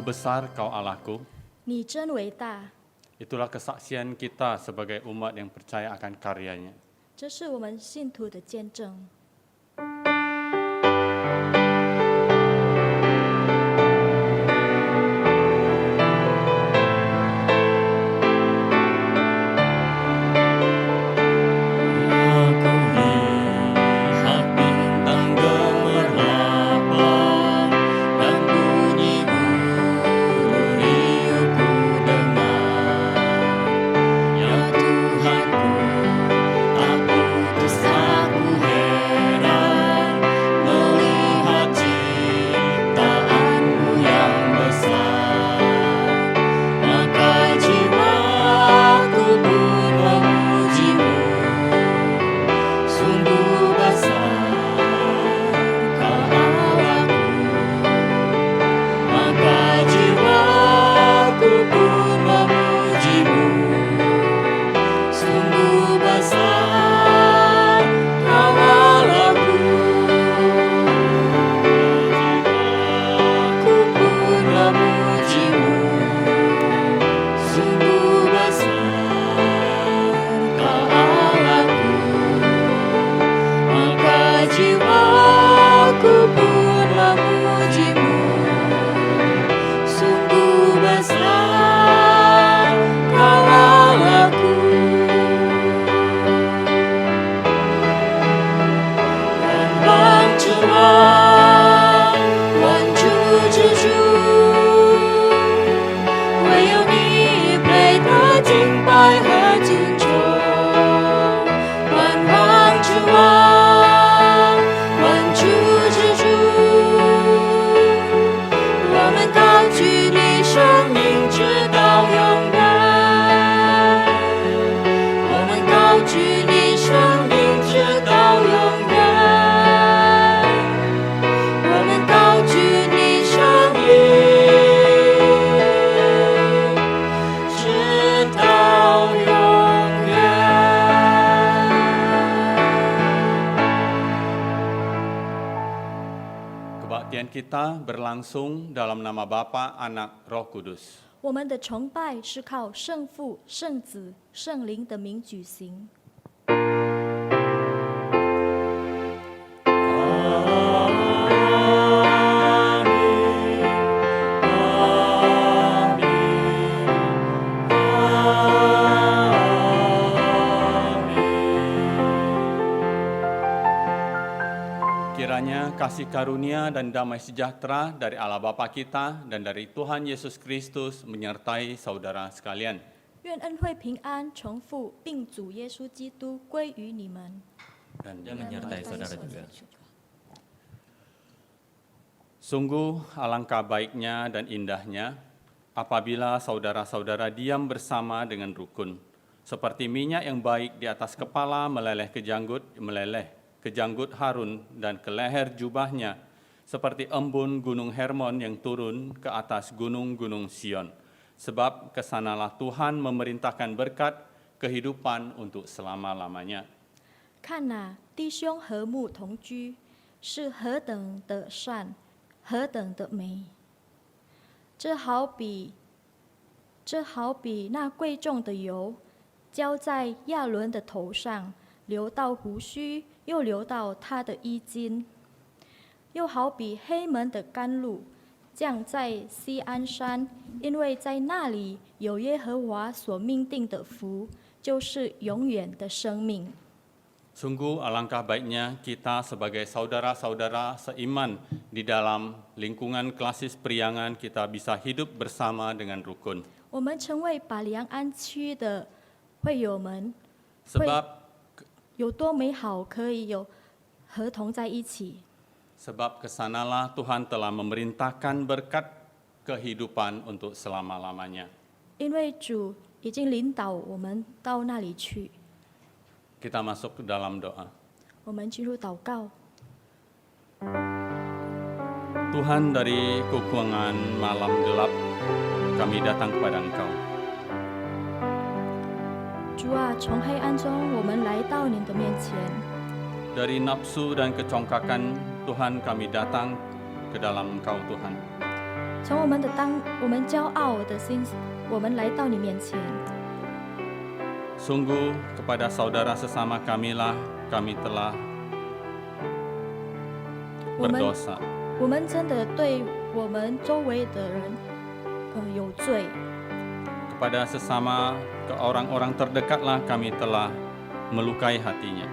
Sungguh besar Kau Allahku. 你真伟大。 Itulah kesaksian kita sebagai umat yang percaya akan karyanya. 这是我们信徒的见证。 Aku lihat bintang gemerlapan dan bunyi guru riuh ku dengar. Ya Tuhanku, tak putus aku heran melihat ciptaanmu yang besar. Maka jiwaku pun memujimu. Sungguh besar Kau Allahku, maka jiwaku pun memujimu. Sungguh besar Kau Allahku, jiwaku pun memujimu. Sungguh besar Kau Allahku, maka jiwaku pun memujimu. Sungguh besar Kau Allahku.愿望之王，万主之主，唯有你配得敬拜和尊崇。万王之王，万主之主，我们高举你生命直到永远。我们高举你生命直到永远。我们高举你生命直到永远。 Kebaktian kita berlangsung dalam nama Bapa, Anak, Roh Kudus. 我们的崇拜是靠圣父、圣子、圣灵的名举行。 Kiranya kasih karunia dan damai sejahtera dari Allah Bapa kita dan dari Tuhan Yesus Kristus menyertai saudara sekalian. 愿恩惠平安从父并主耶稣基督归于你们。 Dan menyertai saudara juga. Sungguh alangkah baiknya dan indahnya apabila saudara-saudara diam bersama dengan rukun, seperti minyak yang baik di atas kepala meleleh ke janggut Harun dan ke leher jubahnya, seperti embun gunung Hermon yang turun ke atas gunung-gunung Sion. Sebab kesanalah Tuhan memerintahkan berkat kehidupan untuk selama-lamanya. 看哪，弟兄和睦同居，是何等的善，何等的美！这好比那贵重的油，浇在亚伦的头上，流到胡须，又流到他的衣襟；又好比黑门的甘露，降在西安山，因为在那里有耶和华所命定的福，就是永远的生命。 Sungguh alangkah baiknya kita sebagai saudara-saudara seiman di dalam lingkungan klasis Priangan kita bisa hidup bersama dengan rukun. 我们成为把良安区的会友们， Sebab 有多美好，可以有合同在一起。 Sebab kesanalah Tuhan telah memerintahkan berkat kehidupan untuk selama-lamanya. 因为主已经领导我们到那里去。 Kita masuk ke dalam doa. 我们进入祷告。 Tuhan, dari kekurangan malam gelap, kami datang kepada Engkau. 主啊，从黑暗中我们来到你的面前， Dari nafsu dan kecongkakan, Tuhan kami datang ke dalam Engkau, Tuhan. 从我们骄傲的心，我们来到你面前。 Sungguh kepada saudara sesama kamilah kami telah 我们 berdosa. 我们真的对我们周围的人，有罪。 Kepada sesama ke orang-orang terdekatlah kami telah melukai hatinya.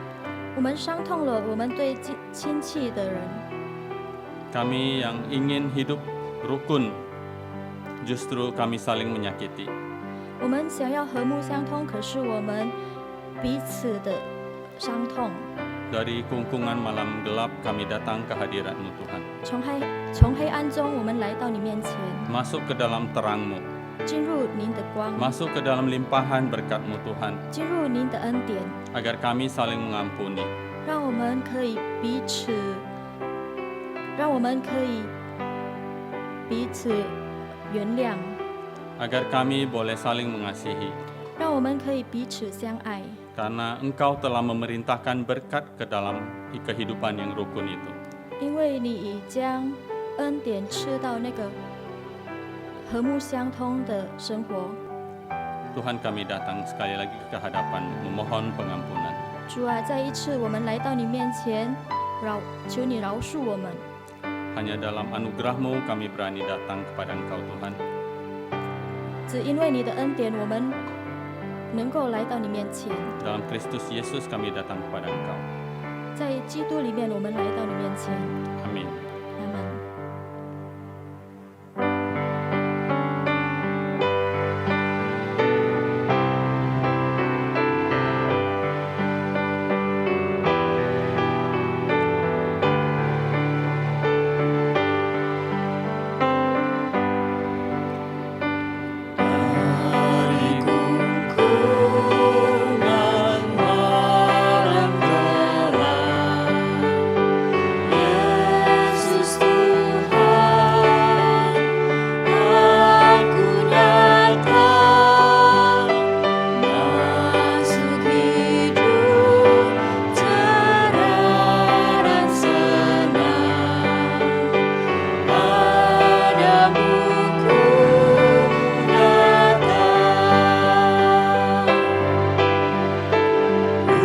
我们伤痛了我们对亲戚的人， Kami yang ingin hidup rukun, justru kami saling menyakiti. 我们想要和睦相通，可是我们彼此的伤痛。 Dari kungkungan malam gelap kami datang ke hadirat-Mu Tuhan. 从黑暗中，我们来到你面前， Masuk ke dalam terang-Mu, 进入您的光， masuk ke dalam limpahan berkat-Mu Tuhan, 进入您的恩典， agar kami saling mengampuni. 让我们可以彼此原谅， Agar kami boleh saling mengasihi, 让我们可以彼此相爱。 karena Engkau telah memerintahkan berkat ke dalam kehidupan yang rukun itu. 因为你已将恩典赐到那个和睦相通的生活。 Tuhan, kami datang sekali lagi ke hadapan-Mu, memohon pengampunan. 主啊，再一次我们来到你面前，求你饶恕我们。 Hanya dalam anugerah-Mu kami berani datang kepada Engkau Tuhan. 只因为你的恩典，我们能够来到你面前。 Dalam Kristus Yesus kami datang kepada Engkau. 在基督里面，我们来到你面前。 Amin. 阿门。 Dari kungkungan malam gelap, Yesus Tuhan, aku datang masuk hidup cerah dan senang. Padamu ku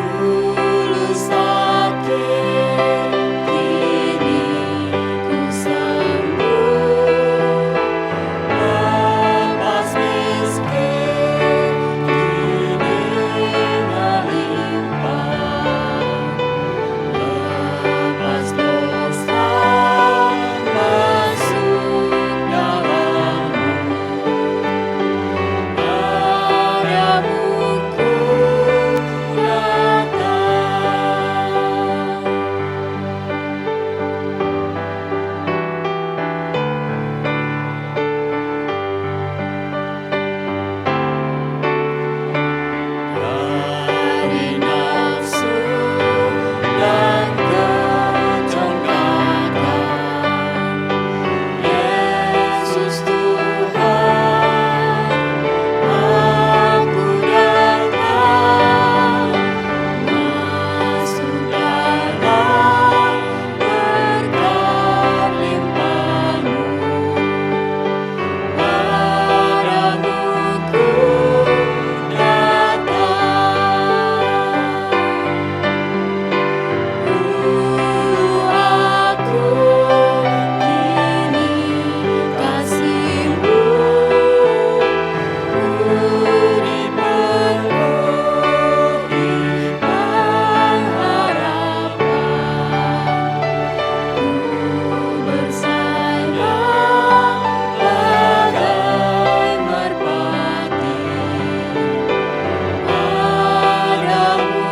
dulu sakit, kini ku sembuh. Lepas miskin, kini melimpah. Lepas dosa, masuk dalam-Mu. Padamu ku datang. Dari nafsu dan kecongkakan, Yesus Tuhan, aku datang masuk dalam berkat limpah-Mu. Padamu ku datang. Aku kini kasih-Mu, ku dipenuhi pengharapan, ku bersayap bagai merpati. Padamu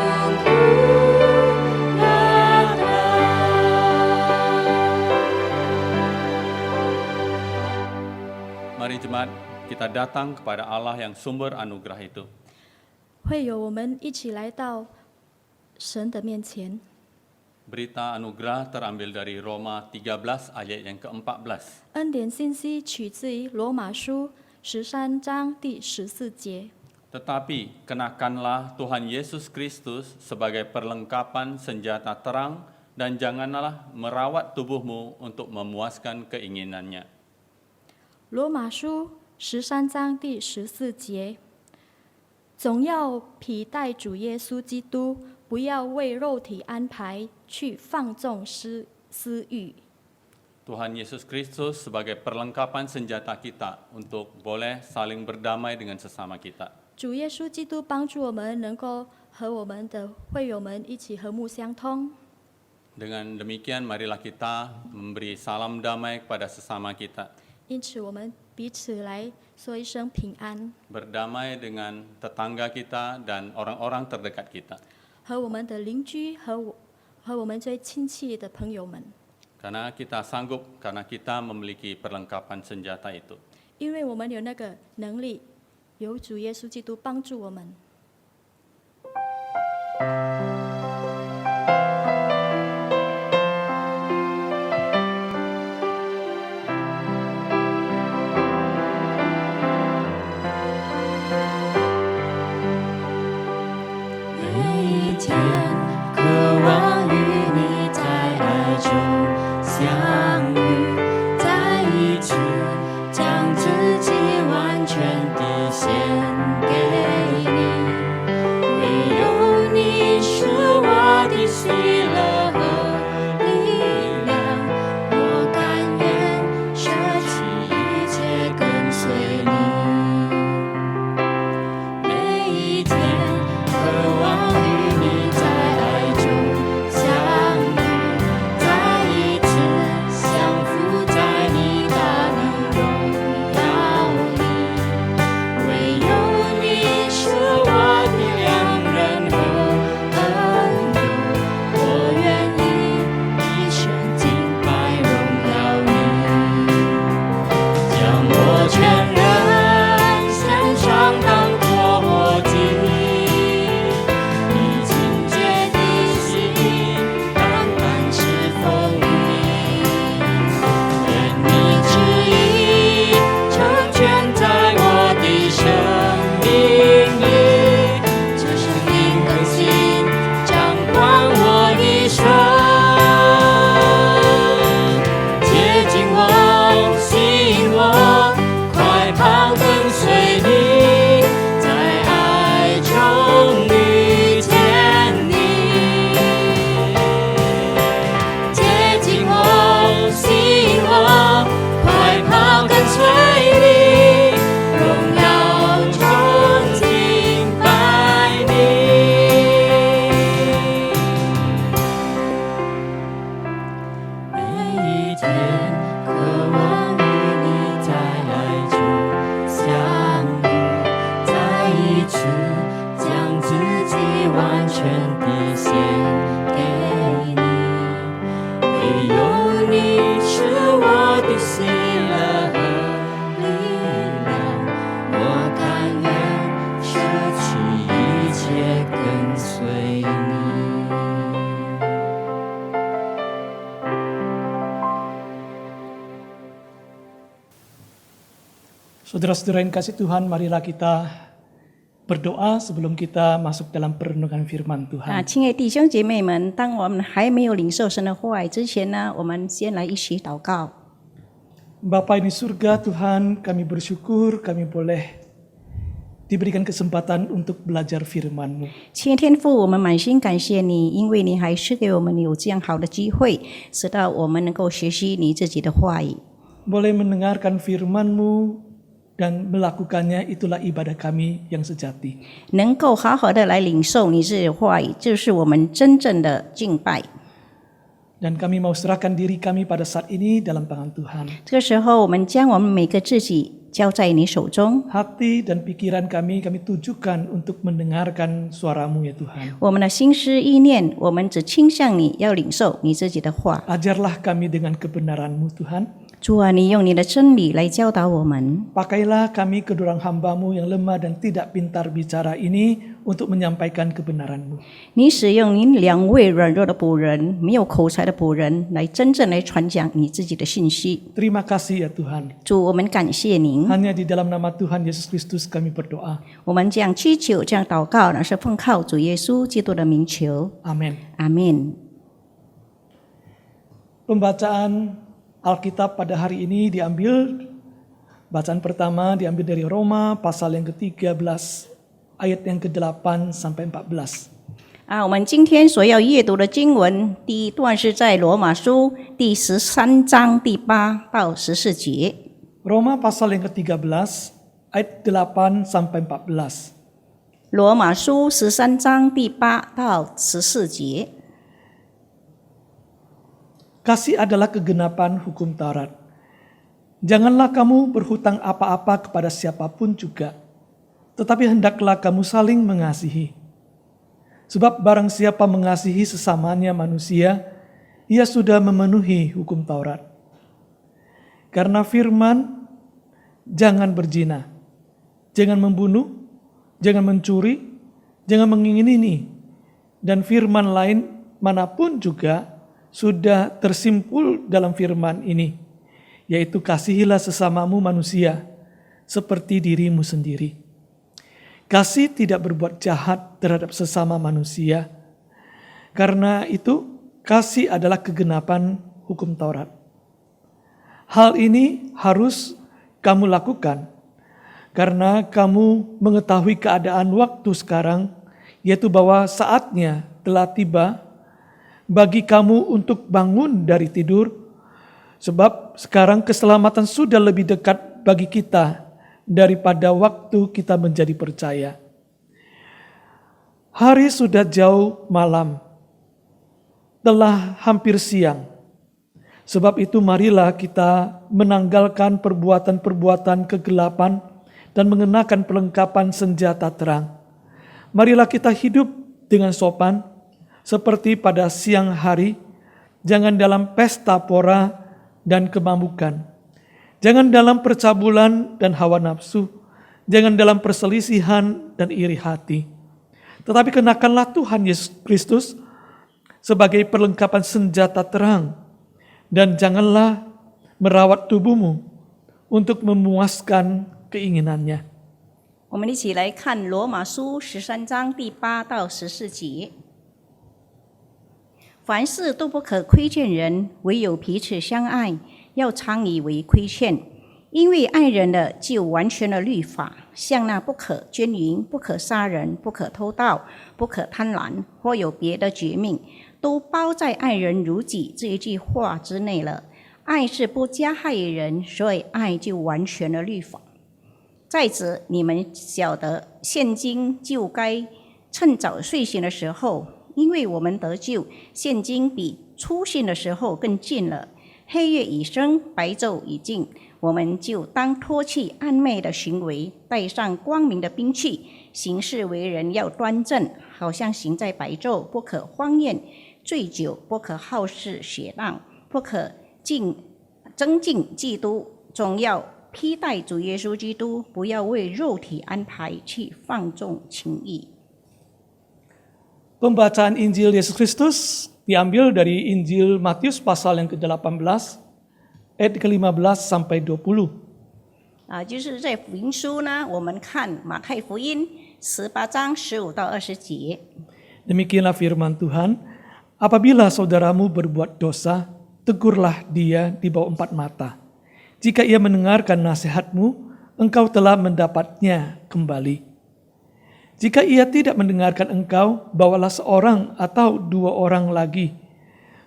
ku datang. Mari jemaat, kita datang kepada Allah yang sumber anugerah itu. 会有我们一起来到神的面前。 Berita anugerah terambil dari Roma 13 ayat yang ke-14. 恩典信息取自于罗马书13章第14节。 Tetapi kenakanlah Tuhan Yesus Kristus sebagai perlengkapan senjata terang dan janganlah merawat tubuhmu untuk memuaskan keinginannya. 罗马书13章第14节，总要披戴主耶稣基督，不要为肉体安排去放纵私欲。 Tuhan Yesus Kristus sebagai perlengkapan senjata kita untuk boleh saling berdamai dengan sesama kita. 主耶稣基督帮助我们能够和我们的会友们一起和睦相通。 Dengan demikian, marilah kita memberi salam damai kepada sesama kita. 因此，我们彼此来说一声平安， Berdamai dengan tetangga kita dan orang-orang terdekat kita. 和我们的邻居和我们最亲戚的朋友们， Karena kita sanggup, karena kita memiliki perlengkapan senjata itu. 因为我们有那个能力，有主耶稣基督帮助我们。 每一天，渴望与你在爱中相遇，在一起，将自己完全地献给你。唯有你是我的喜乐和力量，我甘愿舍弃一切跟随你。每一天。 渴望与你在爱中相遇，再一次降服在你大能荣耀里。唯有你是我的良人和朋友，我愿意一生敬拜荣耀你，将我全人献上当作活祭。 Saudara-saudara yang kasih Tuhan, marilah kita berdoa sebelum kita masuk dalam perenungan firman Tuhan. 亲爱的弟兄姐妹们，当我们还没有领受神的话语之前呢，我们先来一起祷告。 Bapa di surga Tuhan, kami bersyukur kami boleh diberikan kesempatan untuk belajar firman-Mu. 亲爱天父，我们满心感谢你，因为你还是给我们有这样好的机会，使到我们能够学习你自己的话语。 Boleh mendengarkan firman-Mu dan melakukannya, itulah ibadah kami yang sejati. 能够好好的来领受你自己的话语，就是我们真正的敬拜。 Dan kami mau serahkan diri kami pada saat ini dalam tangan Tuhan. 这个时候，我们将我们每个自己交在你手中。 Hati dan pikiran kami tujukan untuk mendengarkan suara-Mu ya Tuhan. 我们的心思意念，我们只倾向你，要领受你自己的话。 Ajarlah kami dengan kebenaran-Mu Tuhan. 主啊，你用你的真理来教导我们。 Pakailah kami kedua hamba-Mu yang lemah dan tidak pintar bicara ini untuk menyampaikan kebenaran-Mu. 你使用你两位软弱的仆人，没有口才的仆人，来真正来传讲你自己的信息。 Terima kasih ya Tuhan. 主，我们感谢您。 Hanya di dalam nama Tuhan Yesus Kristus kami berdoa. 我们这样祈求，这样祷告，那是奉靠主耶稣基督的名求。 Amin. 阿门。 Pembacaan Alkitab pada hari ini diambil Bacaan pertama diambil dari Roma pasal yang ke-13 ayat yang ke-8 sampai 14. 我们今天所要阅读的经文，第一段是在罗马书第13章第8到14节。 Roma pasal yang ke-13 ayat 8 sampai 14. 罗马书13章第8到14节。 Kasih adalah kegenapan hukum Taurat. Janganlah kamu berhutang apa-apa kepada siapapun juga, tetapi hendaklah kamu saling mengasihi. Sebab barang siapa mengasihi sesamanya manusia, ia sudah memenuhi hukum Taurat. Karena firman, jangan berzina, jangan membunuh, jangan mencuri, jangan mengingini, dan firman lain manapun juga sudah tersimpul dalam firman ini, yaitu kasihilah sesamamu manusia seperti dirimu sendiri. Kasih tidak berbuat jahat terhadap sesama manusia. Karena itu, kasih adalah kegenapan hukum Taurat. Hal ini harus kamu lakukan karena kamu mengetahui keadaan waktu sekarang, yaitu bahwa saatnya telah tiba bagi kamu untuk bangun dari tidur, sebab sekarang keselamatan sudah lebih dekat bagi kita daripada waktu kita menjadi percaya. Hari sudah jauh malam, telah hampir siang. Sebab itu marilah kita menanggalkan perbuatan-perbuatan kegelapan dan mengenakan perlengkapan senjata terang. Marilah kita hidup dengan sopan, seperti pada siang hari, jangan dalam pesta pora dan kemabukan. Jangan dalam percabulan dan hawa nafsu, jangan dalam perselisihan dan iri hati. Tetapi kenakanlah Tuhan Yesus Kristus sebagai perlengkapan senjata terang, dan janganlah merawat tubuhmu untuk memuaskan keinginannya. 我们一起来看罗马书13章第8到14节。 凡事都不可亏欠人，唯有彼此相爱，要常以为亏欠。因为爱人的就完全了律法，像那不可奸淫、不可杀人、不可偷盗、不可贪婪，或有别的诫命，都包在爱人如己这一句话之内了。爱是不加害人，所以爱就完全了律法。再者，你们晓得，现今就该趁早睡醒的时候。 因为我们得救，现今比初信的时候更近了。黑夜已深，白昼已尽，我们就当脱去暗昧的行为，带上光明的兵器，行事为人要端正，好像行在白昼，不可荒宴、醉酒，不可好事血浪，不可增进基督，总要披戴主耶稣基督，不要为肉体安排去放纵情欲。 Pembacaan Injil Yesus Kristus diambil dari Injil Matius pasal yang ke-18 ayat ke-15 sampai 20. 就是在福音书呢，我们看马太福音18章15到20节。 Demikianlah firman Tuhan, apabila saudaramu berbuat dosa, tegurlah dia di bawah 4 mata. Jika ia mendengarkan nasihatmu, engkau telah mendapatnya kembali. Jika ia tidak mendengarkan engkau, bawalah seorang atau 2 orang lagi,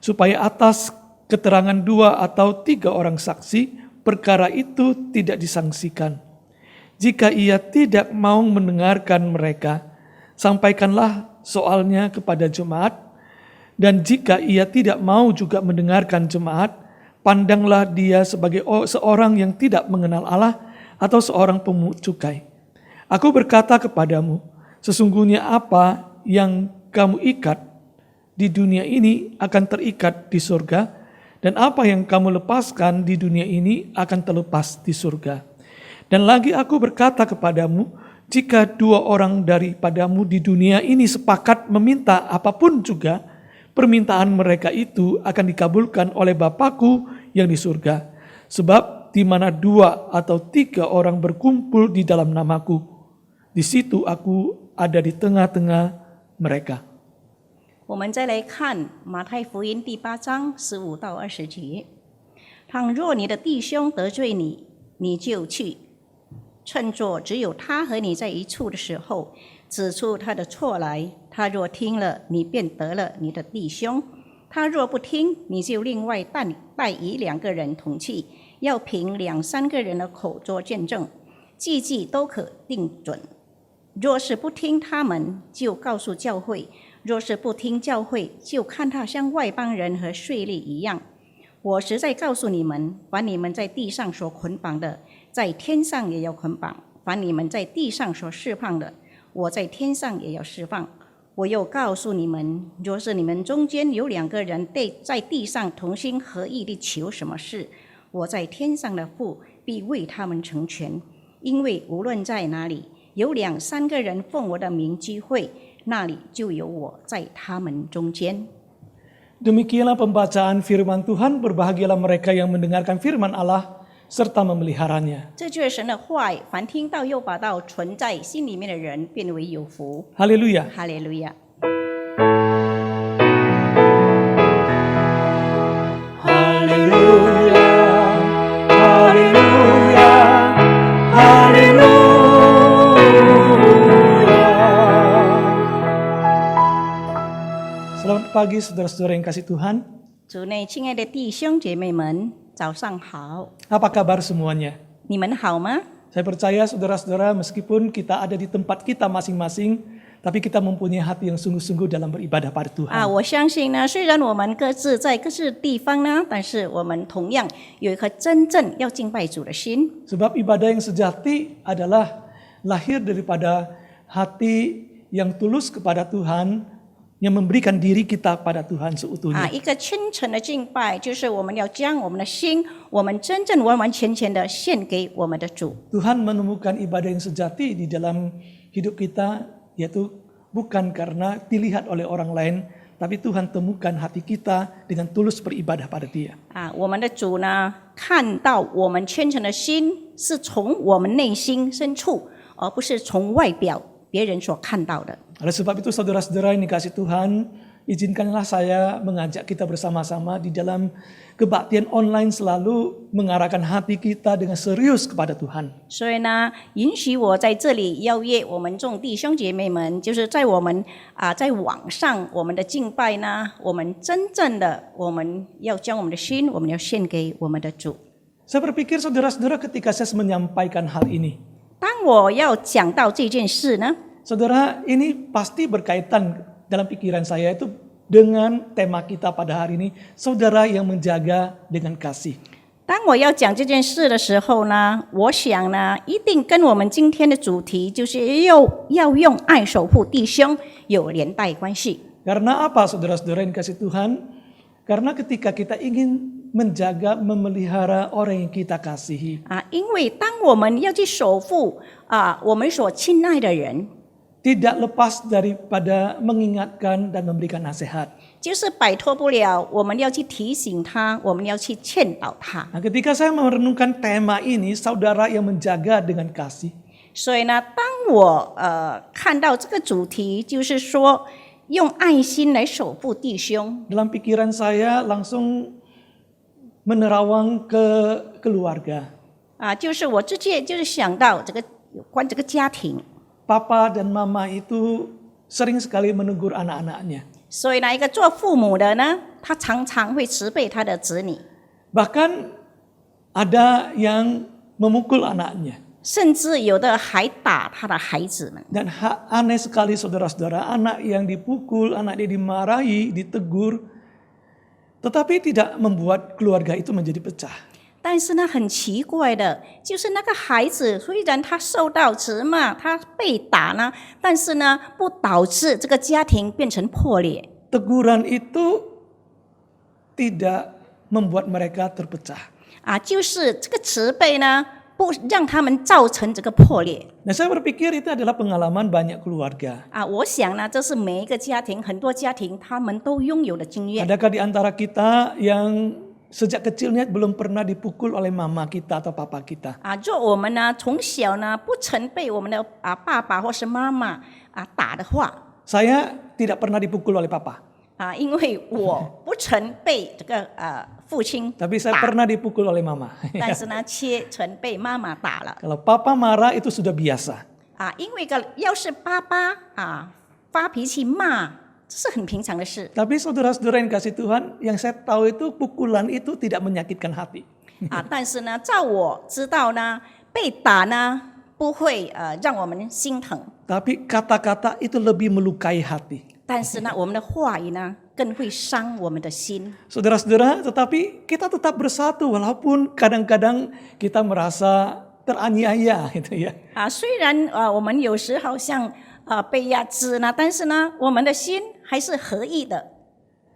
supaya atas keterangan 2 atau 3 orang saksi, perkara itu tidak disangsikan. Jika ia tidak mau mendengarkan mereka, sampaikanlah soalnya kepada jemaat, dan jika ia tidak mau juga mendengarkan jemaat, pandanglah dia sebagai seorang yang tidak mengenal Allah atau seorang pemungut cukai. Aku berkata kepadamu, sesungguhnya apa yang kamu ikat di dunia ini akan terikat di surga, dan apa yang kamu lepaskan di dunia ini akan terlepas di surga. Dan lagi aku berkata kepadamu, jika 2 orang daripadamu di dunia ini sepakat meminta apapun juga, permintaan mereka itu akan dikabulkan oleh Bapa-Ku yang di surga. Sebab di mana 2 atau 3 orang berkumpul di dalam nama-Ku, di situ aku ada di tengah-tengah mereka. 我们再来看马太福音第8章15到20节。倘若你的弟兄得罪你，你就去，趁作只有他和你在一处的时候，指出他的错来。他若听了，你便得了你的弟兄；他若不听，你就另外带一两个人同去，要凭2、3个人的口做见证，句都可定准。若是不听他们，就告诉教会；若是不听教会，就看他像外邦人和税吏一样。我实在告诉你们，凡你们在地上所捆绑的，在天上也要捆绑；凡你们在地上所释放的，我在天上也要释放。我又告诉你们，若是你们中间有2个人在地上同心合意地求什么事，我在天上的父必为他们成全。因为无论在哪里有2、3个人奉我的名聚会，那里就有我在他们中间。 Demikianlah pembacaan firman Tuhan, berbahagialah mereka yang mendengarkan firman Allah serta memeliharanya. 这就是神的话语，凡听到又把道存在心里面的人，变为有福。 Haleluya. 哈利路亚。 Haleluya. Haleluya. Haleluya. Selamat pagi saudara-saudara yang kasih Tuhan. 主内亲爱的弟兄姐妹们，早上好， Apa kabar semuanya? 你们好吗？ Saya percaya saudara-saudara meskipun kita ada di tempat kita masing-masing, tapi kita mempunyai hati yang sungguh-sungguh dalam beribadah pada Tuhan. 我相信呢，虽然我们各自在各自地方呢，但是我们同样有一颗真正要敬拜主的心。 Sebab ibadah yang sejati adalah lahir daripada hati yang tulus kepada Tuhan, yang memberikan diri kita pada Tuhan seutuhnya. 一个真诚的敬拜，就是我们要将我们的心，我们真正完完全全的献给我们的主。 Tuhan menemukan ibadah yang sejati di dalam hidup kita, yaitu bukan karena dilihat oleh orang lain, tapi Tuhan temukan hati kita dengan tulus beribadah pada Dia. 我们的主呢，看到我们虔诚的心是从我们内心深处，而不是从外表别人所看到的。 Oleh sebab itu saudara-saudara yang dikasih Tuhan, izinkanlah saya mengajak kita bersama-sama di dalam kebaktian online selalu mengarahkan hati kita dengan serius kepada Tuhan. 所以呢，允许我在这里邀约我们众弟兄姐妹们，就是在我们在网上我们的敬拜呢，我们真正的我们要将我们的心，我们要献给我们的主。 Saya berpikir saudara-saudara ketika saya menyampaikan hal ini, 当我要讲到这件事呢， saudara ini pasti berkaitan dalam pikiran saya itu dengan tema kita pada hari ini, saudara yang menjaga dengan kasih. 当我要讲这件事的时候呢，我想呢，一定跟我们今天的主题就是要用爱守护弟兄有连带关系。 Karena apa saudara-saudara yang kasih Tuhan? Karena ketika kita ingin menjaga, memelihara orang yang kita kasihi, 因为当我们要去守护我们所亲爱的人， tidak lepas daripada mengingatkan dan memberikan nasihat. 就是摆脱不了我们要去提醒他，我们要去劝导他。 Nah, ketika saya merenungkan tema ini, saudara yang menjaga dengan kasih, 所以呢，当我看到这个主题，就是说用爱心来守护弟兄， dalam pikiran saya langsung menerawang ke keluarga. 就是我直接就是想到这个有关这个家庭。 Papa dan mama itu sering sekali menegur anak-anaknya. 所以呢，一个做父母的呢，他常常会责备他的子女， Bahkan ada yang memukul anaknya. 甚至有的还打他的孩子们。 Dan aneh sekali saudara-saudara, anak yang dipukul, anak dia dimarahi, ditegur, tetapi tidak membuat keluarga itu menjadi pecah. 但是呢，很奇怪的，就是那个孩子虽然他受到责骂，他被打呢，但是呢，不导致这个家庭变成破裂。 Teguran itu tidak membuat mereka terpecah. 就是这个责备呢，不让他们造成这个破裂。 Nah, saya berpikir itu adalah pengalaman banyak keluarga. 我想呢，这是每一个家庭，很多家庭他们都拥有的经验。 Adakah di antara kita yang sejak kecilnya belum pernah dipukul oleh mama kita atau papa kita? 若我们呢从小呢不曾被我们的爸爸或是妈妈打的话， Saya tidak pernah dipukul oleh papa. 因为我不曾被这个父亲 Tapi saya 打， pernah dipukul oleh mama. 但是呢，却曾被妈妈打了 Kalau papa marah itu sudah biasa. 因为要是爸爸发脾气骂，这是很平常的事 Tapi saudara-saudara yang kasih Tuhan, yang saya tahu itu pukulan itu tidak menyakitkan hati. 但是呢，照我知道呢，被打呢不会让我们心疼， Tapi kata-kata itu lebih melukai hati. 但是呢，我们的话语呢更会伤我们的心。 Saudara-saudara, tetapi kita tetap bersatu walaupun kadang-kadang kita merasa teraniaya gitu ya. 虽然我们有时好像被压制呢，但是呢，我们的心还是合意的。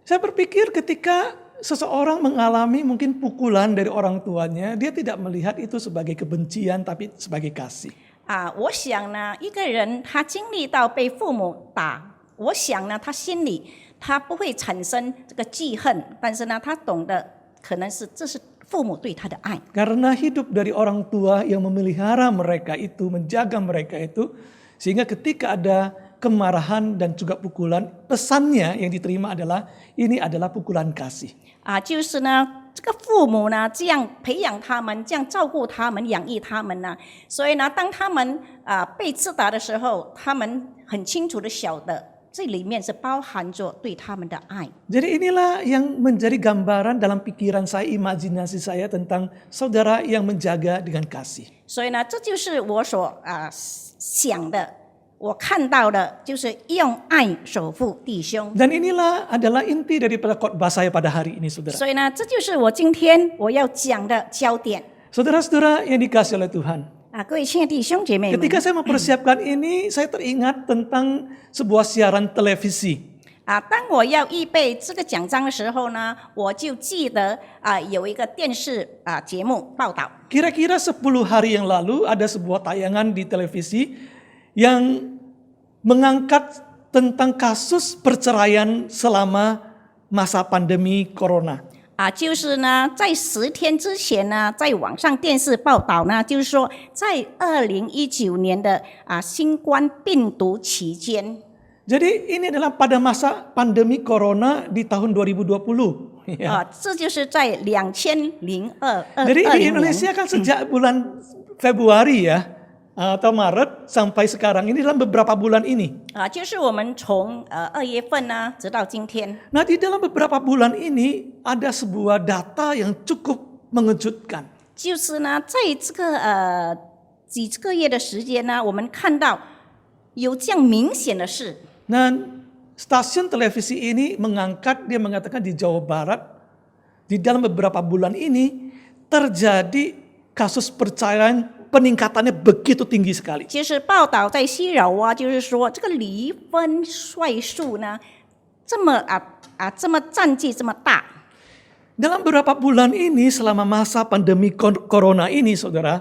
Saya berpikir ketika seseorang mengalami mungkin pukulan dari orang tuanya, dia tidak melihat itu sebagai kebencian tapi sebagai kasih. 我想呢，一个人他经历到被父母打，我想呢，他心里他不会产生这个记恨，但是呢，他懂得可能是这是父母对他的爱。 Karena hidup dari orang tua yang memelihara mereka itu, menjaga mereka itu, sehingga ketika ada kemarahan dan juga pukulan, pesannya yang diterima adalah ini adalah pukulan kasih. 就是呢，这个父母呢这样培养他们，这样照顾他们，养育他们呢，所以呢，当他们被击打的时候，他们很清楚的晓得，这里面是包含着对他们的爱。 Jadi inilah yang menjadi gambaran dalam pikiran saya, imajinasi saya tentang saudara yang menjaga dengan kasih. 所以呢，这就是我所想的，我看到的，就是用爱守护弟兄。 Dan inilah adalah inti daripada khotbah saya pada hari ini, saudara. 所以呢，这就是我今天我要讲的焦点。 Saudara-saudara yang dikasihi oleh Tuhan. 各位亲爱的弟兄姐妹们， Ketika saya mempersiapkan ini, saya teringat tentang sebuah siaran televisi. 当我要预备这个讲章的时候呢，我就记得有一个电视节目报道。 Kira-kira 10 hari yang lalu ada sebuah tayangan di televisi yang mengangkat tentang kasus perceraian selama masa pandemi corona. 就是呢，在10天之前呢，在网上电视报道呢，就是说在2019年的新冠病毒期间。 Jadi ini adalah pada masa pandemi corona di tahun 2020. 这就是在2020 Jadi di Indonesia kan sejak bulan Februari ya, atau Maret sampai sekarang ini dalam beberapa bulan ini. 就是我们从2月份呢，直到今天。 Nah di dalam beberapa bulan ini ada sebuah data yang cukup mengejutkan. 就是呢，在这个几个月的时间呢，我们看到有这样明显的事。 Nah stasiun televisi ini dia mengatakan di Jawa Barat di dalam beberapa bulan ini terjadi kasus perceraian peningkatannya begitu tinggi sekali. 就是报道在西饶就是说这个离婚率数呢，这么占据这么大。 Dalam beberapa bulan ini selama masa pandemi corona ini, saudara,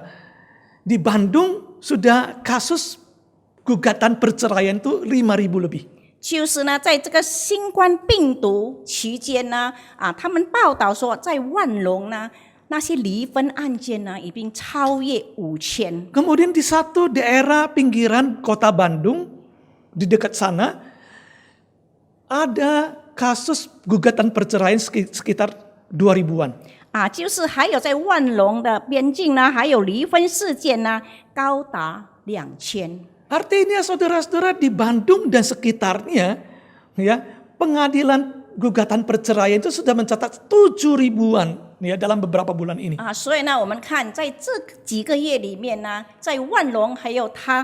di Bandung sudah kasus gugatan perceraian itu 5.000 lebih. 就是呢，在这个新冠病毒期间呢，他们报道说，在万隆呢，那些离婚案件呢，已经超越5000。 Kemudian di satu daerah pinggiran kota Bandung, di dekat sana, ada kasus gugatan perceraian sekitar 2000-an. 就是还有在万隆的边境呢，还有离婚事件呢，高达2000。 Artinya saudara-saudara di Bandung dan sekitarnya, ya pengadilan gugatan perceraian itu sudah mencatat 7.000-an ya dalam beberapa bulan ini. 所以呢，我们看在这几个月里面呢，在万隆还有它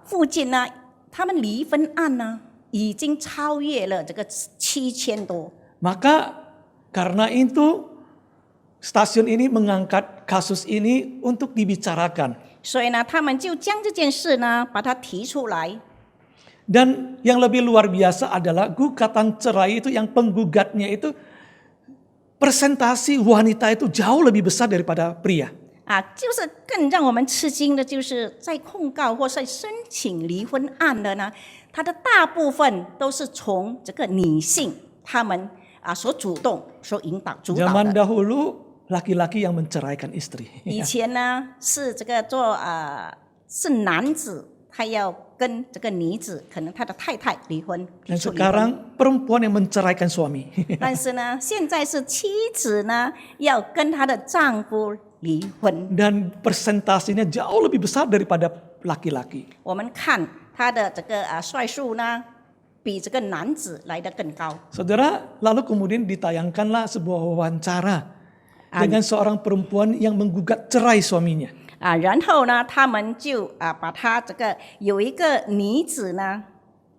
附近呢，他们离婚案呢已经超越了这个7000多。 Maka karena itu stasiun ini mengangkat kasus ini untuk dibicarakan. 所以呢，他们就将这件事呢把它提出来。 Dan yang lebih luar biasa adalah gugatan cerai itu yang penggugatnya itu persentase wanita itu jauh lebih besar daripada pria. 就是更让我们吃惊的，就是在控告或在申请离婚案的呢，它的大部分都是从这个女性她们所主动、所引导、主导 Zaman 的。 dahulu laki-laki yang menceraikan istri. 以前呢是这个是男子他要跟这个女子，可能他的太太离婚， Dan 提出离婚。 sekarang perempuan yang menceraikan suami. 但是呢，现在是妻子呢要跟她的丈夫离婚。 Dan persentasenya jauh lebih besar daripada laki-laki. 我们看她的这个岁数呢，比这个男子来得更高。 Saudara, lalu kemudian ditayangkanlah sebuah wawancara dengan seorang perempuan yang menggugat cerai suaminya. 然后呢，他们就把她这个有一个女子呢，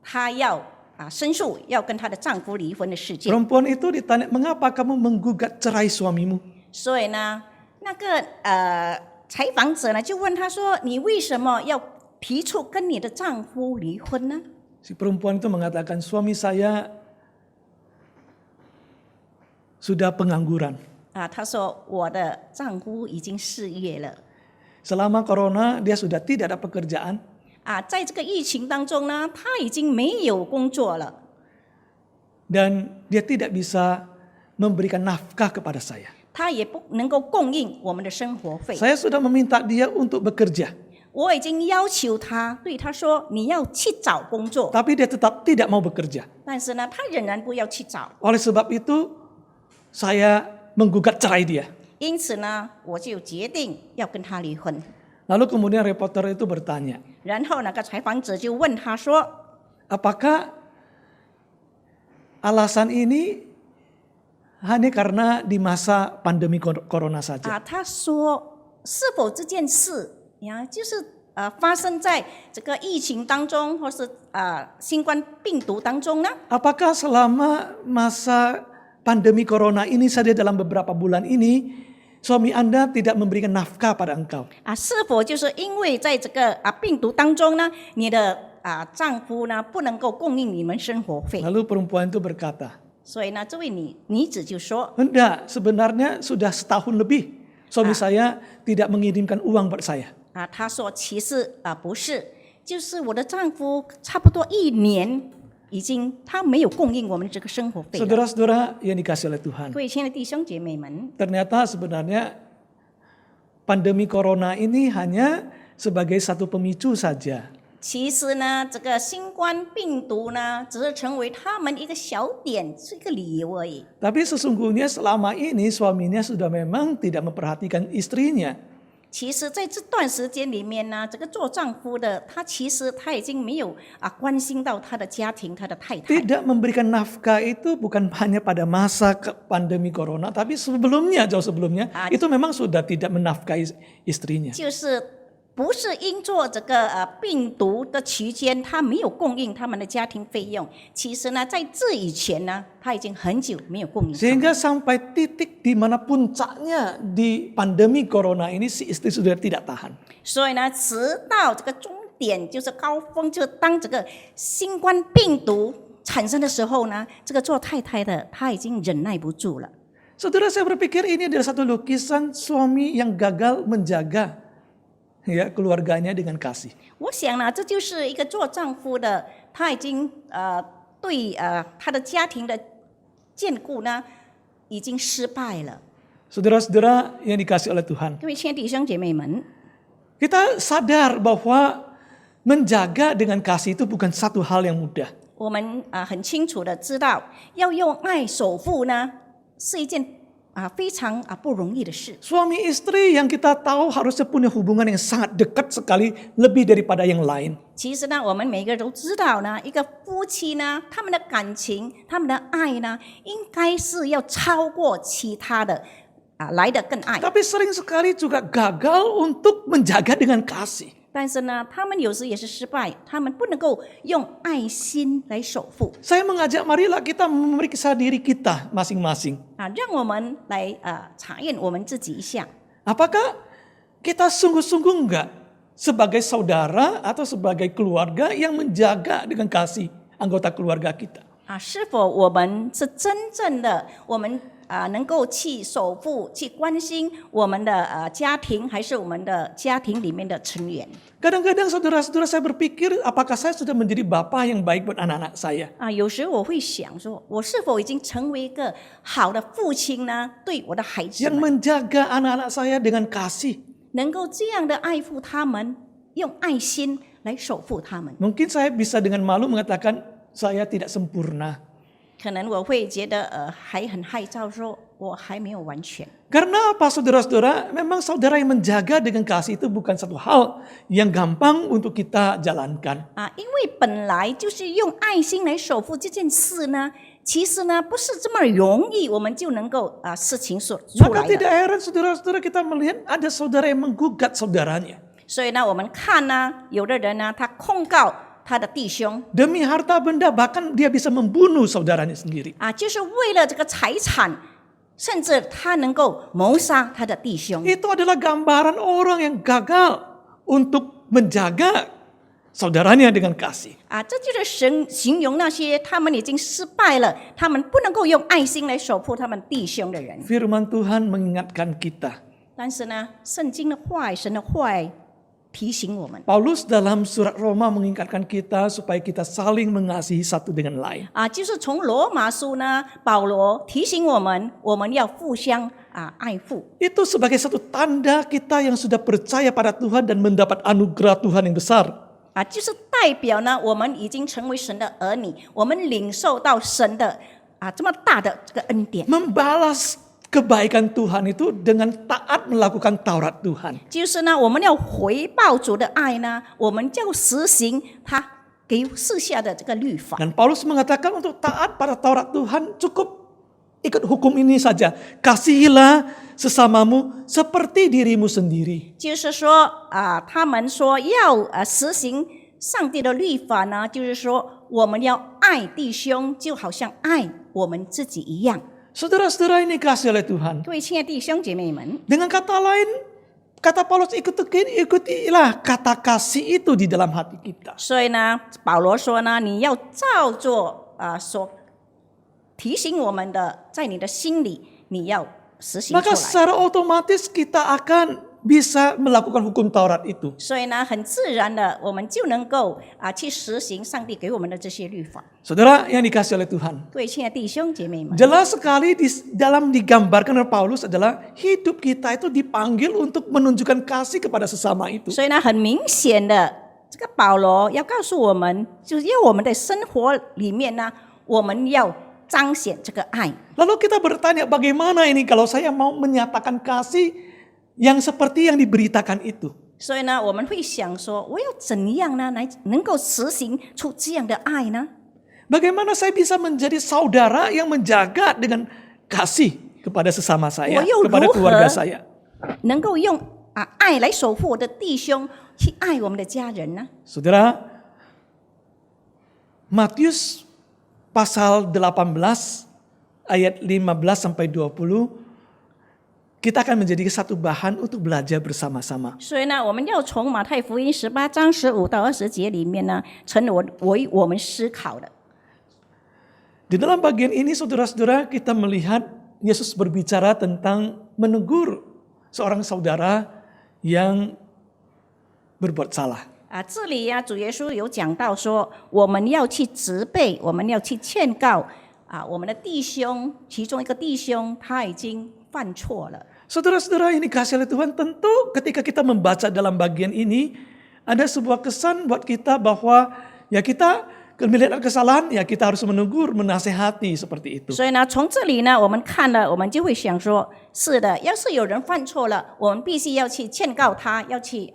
她要申诉，要跟她的丈夫离婚的事件。 Perempuan itu ditanya, mengapa kamu menggugat cerai suamimu? 所以呢，那个采访者呢就问她说：“你为什么要提出跟你的丈夫离婚呢？” Si perempuan itu mengatakan, suami saya sudah pengangguran. 她说：“我的丈夫已经失业了。” Selama corona dia sudah tidak ada pekerjaan. 在这个疫情当中呢，他已经没有工作了。 Dan dia tidak bisa memberikan nafkah kepada saya. 他也不能够供应我们的生活费。 Saya sudah meminta dia untuk bekerja. 我已经要求他，对他说你要去找工作， Tapi dia tetap tidak mau bekerja. 但是呢，他仍然不要去找。 Oleh sebab itu, saya menggugat cerai dia. 因此呢，我就决定要跟他离婚。 Lalu kemudian reporter itu bertanya, 然后那个采访者就问他说 apakah alasan ini hanya karena di masa pandemi corona saja? 他说是否这件事呀，就是发生在这个疫情当中，或是新冠病毒当中呢？ Apakah selama masa pandemi corona ini saja dalam beberapa bulan ini suami Anda tidak memberikan nafkah pada engkau? 是否就是因为在这个病毒当中呢，你的丈夫呢不能够供应你们生活费？ Lalu perempuan itu berkata, 所以呢，这位女子就说 enggak, sebenarnya sudah setahun lebih suami saya tidak mengirimkan uang buat saya. 她说其实不是，就是我的丈夫差不多1年已经他没有供应我们这个生活费了。 Saudara-saudara yang dikasih oleh Tuhan, 各位亲爱的弟兄姐妹们， ternyata sebenarnya pandemi corona ini hanya sebagai satu pemicu saja. 其实呢，这个新冠病毒呢，只是成为他们一个小点，是一个理由而已。 Tapi sesungguhnya selama ini suaminya sudah memang tidak memperhatikan istrinya. 其实在这段时间里面呢，这个做丈夫的他其实他已经没有关心到他的家庭，他的太太。 Tidak memberikan nafkah itu bukan hanya pada masa pandemi corona, tapi sebelumnya, jauh sebelumnya, itu memang sudah tidak menafkahi istrinya. 就是不是因做这个病毒的期间，他没有供应他们的家庭费用。其实呢，在这以前呢，他已经很久没有供应。 Sehingga sampai titik di mana puncaknya di pandemi corona ini si istri sudah tidak tahan. 所以呢，直到这个终点就是高峰，就当这个新冠病毒产生的时候呢，这个做太太的她已经忍耐不住了。 Saudara, saya berpikir ini adalah satu lukisan suami yang gagal menjaga keluarganya dengan kasih. 我想呢，这就是一个做丈夫的，他已经对他的家庭的眷顾呢，已经失败了。 Saudara-saudara yang dikasih oleh Tuhan, 各位亲爱的弟兄姐妹们， kita sadar bahwa menjaga dengan kasih itu bukan satu hal yang mudah. 我们很清楚的知道，要用爱守护呢，是一件非常不容易的事。 Suami istri yang kita tahu harusnya punya hubungan yang sangat dekat sekali, lebih daripada yang lain. 其实呢，我们每个人都知道呢，一个夫妻呢，他们的感情、他们的爱呢，应该是要超过其他的来得更爱。 Tapi sering sekali juga gagal untuk menjaga dengan kasih. 但是呢，他们有时也是失败，他们不能够用爱心来守护。 Saya mengajak marilah kita memeriksa diri kita masing-masing. 让我们来查验我们自己一下， Apakah kita sungguh-sungguh enggak sebagai saudara atau sebagai keluarga yang menjaga dengan kasih anggota keluarga kita? 是否我们是真正的我们能够去守护、去关心我们的家庭，还是我们的家庭里面的成员？ Kadang-kadang saudara-saudara saya berpikir apakah saya sudah menjadi bapak yang baik buat anak-anak saya? 有时我会想说，我是否已经成为一个好的父亲呢？对我的孩子 Yang 们， menjaga anak-anak saya dengan kasih. 能够这样的爱护他们，用爱心来守护他们。 Mungkin saya bisa dengan malu mengatakan saya tidak sempurna. 可能我会觉得还很害臊，说我还没有完全。 Karena apa saudara-saudara? Memang saudara yang menjaga dengan kasih itu bukan satu hal yang gampang untuk kita jalankan. 因为本来就是用爱心来守护这件事呢，其实呢不是这么容易，我们就能够事情出 Maka 来 tidak 的。 heran saudara-saudara kita melihat ada saudara yang menggugat saudaranya. 所以呢，我们看呢，有的人呢，他控告他的弟兄 Demi harta benda bahkan dia bisa membunuh saudaranya sendiri. 就是为了这个财产，甚至他能够谋杀他的弟兄。 Itu adalah gambaran orang yang gagal untuk menjaga saudaranya dengan kasih. 这就是形容那些他们已经失败了，他们不能够用爱心来守护他们弟兄的人。 Firman Tuhan mengingatkan kita. 但是呢，圣经的话语、神的话语提醒我们 Paulus dalam surat Roma mengingatkan kita supaya kita saling mengasihi satu dengan lain. 就是从罗马书呢，保罗提醒我们，我们要互相爱护。 Itu sebagai satu tanda kita yang sudah percaya pada Tuhan dan mendapat anugerah Tuhan yang besar. 就是代表呢，我们已经成为神的儿女，我们领受到神的这么大的这个恩典。 Membalas kebaikan Tuhan itu dengan taat melakukan Taurat Tuhan. 就是呢，我们要回报主的爱呢，我们就实行他给赐下的这个律法。 Dan Paulus mengatakan untuk taat pada Taurat Tuhan cukup ikut hukum ini saja. Kasihilah sesamamu seperti dirimu sendiri. 就是说他们说要实行上帝的律法呢，就是说我们要爱弟兄，就好像爱我们自己一样。 Saudara-saudara ini kasih oleh Tuhan. 各位亲爱的弟兄姐妹们， Dengan kata lain, kata Paulus ikutilah kata kasih itu di dalam hati kita. 所以呢，保罗说呢，你要照做所提醒我们的，在你的心里，你要实行出 Maka 来。 secara otomatis kita akan bisa melakukan hukum Taurat itu. 所以呢，很自然的，我们就能够去实行上帝给我们的这些律法。 Saudara yang dikasih oleh Tuhan. 各位亲爱的弟兄姐妹们， Jelas sekali dalam digambarkan oleh Paulus adalah hidup kita itu dipanggil untuk menunjukkan kasih kepada sesama itu. 所以呢，很明显的，这个保罗要告诉我们，就是要我们的生活里面呢，我们要彰显这个爱。 Lalu kita bertanya bagaimana ini kalau saya mau menyatakan kasih yang seperti yang diberitakan itu. 所以呢，我们会想说，我要怎样呢，来能够实行出这样的爱呢？ Bagaimana saya bisa menjadi saudara yang menjaga dengan kasih kepada sesama saya, kepada keluarga saya. 能够用爱来守护我的弟兄，去爱我们的家人呢？ Saudara, Matius pasal 18 ayat 15 sampai 20 kita akan menjadi satu bahan untuk belajar bersama-sama. 所以呢，我们要从马太福音18章15到20节里面呢，成为我们思考的。 Di dalam bagian ini saudara-saudara kita melihat Yesus berbicara tentang menegur seorang saudara yang berbuat salah. 这里主耶稣有讲到说，我们要去责备，我们要去劝告我们的弟兄，其中一个弟兄他已经犯错了。 Saudara-saudara yang dikasihi oleh Tuhan, tentu ketika kita membaca dalam bagian ini ada sebuah kesan buat kita bahwa ya kita melihat kesalahan ya kita harus menegur, menasehati seperti itu. 所以呢，从这里呢，我们看了，我们就会想说，是的，要是有人犯错了，我们必须要去劝告他，要去